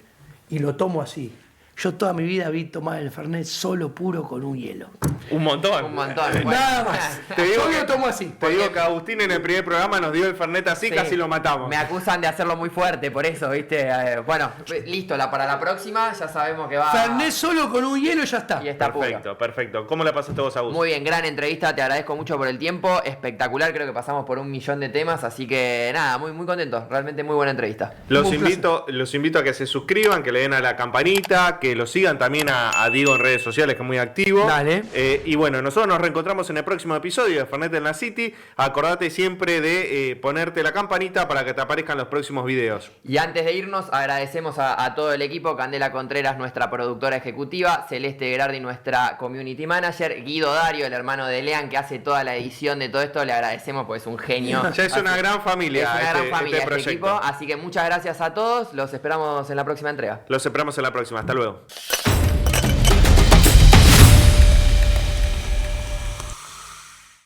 y lo tomo así. Yo toda mi vida vi tomar el Fernet solo puro con un hielo. Un montón. Un montón. Bueno. Nada más. Te digo Yo que- lo tomo así. Te digo que Agustín en el primer programa nos dio el Fernet así, Sí. casi lo matamos. Me acusan de hacerlo muy fuerte, por eso, ¿viste? Bueno, listo, para la próxima ya sabemos que va... Fernet solo con un hielo y ya está. Y está puro. Perfecto, perfecto. ¿Cómo la pasaste vos, Agustín? Muy bien, gran entrevista, te agradezco mucho por el tiempo, espectacular, creo que pasamos por 1.000.000 de temas, así que nada, muy, muy contento, realmente muy buena entrevista. Los Un invito a que se suscriban, que le den a la campanita, que lo sigan también a Diego en redes sociales, que es muy activo. Dale. Y bueno, nosotros nos reencontramos en el próximo episodio de Fernet en la City. Acordate siempre de ponerte la campanita para que te aparezcan los próximos videos. Y antes de irnos, agradecemos a todo el equipo, Candela Contreras, nuestra productora ejecutiva, Celeste Gerardi, nuestra community manager, Guido Dario, el hermano de Lean, que hace toda la edición de todo esto, le agradecemos porque es un genio. Ya es una gran familia. Es una gran familia este proyecto. equipo, así que muchas gracias a todos, los esperamos en la próxima entrega. Los esperamos en la próxima. Hasta luego.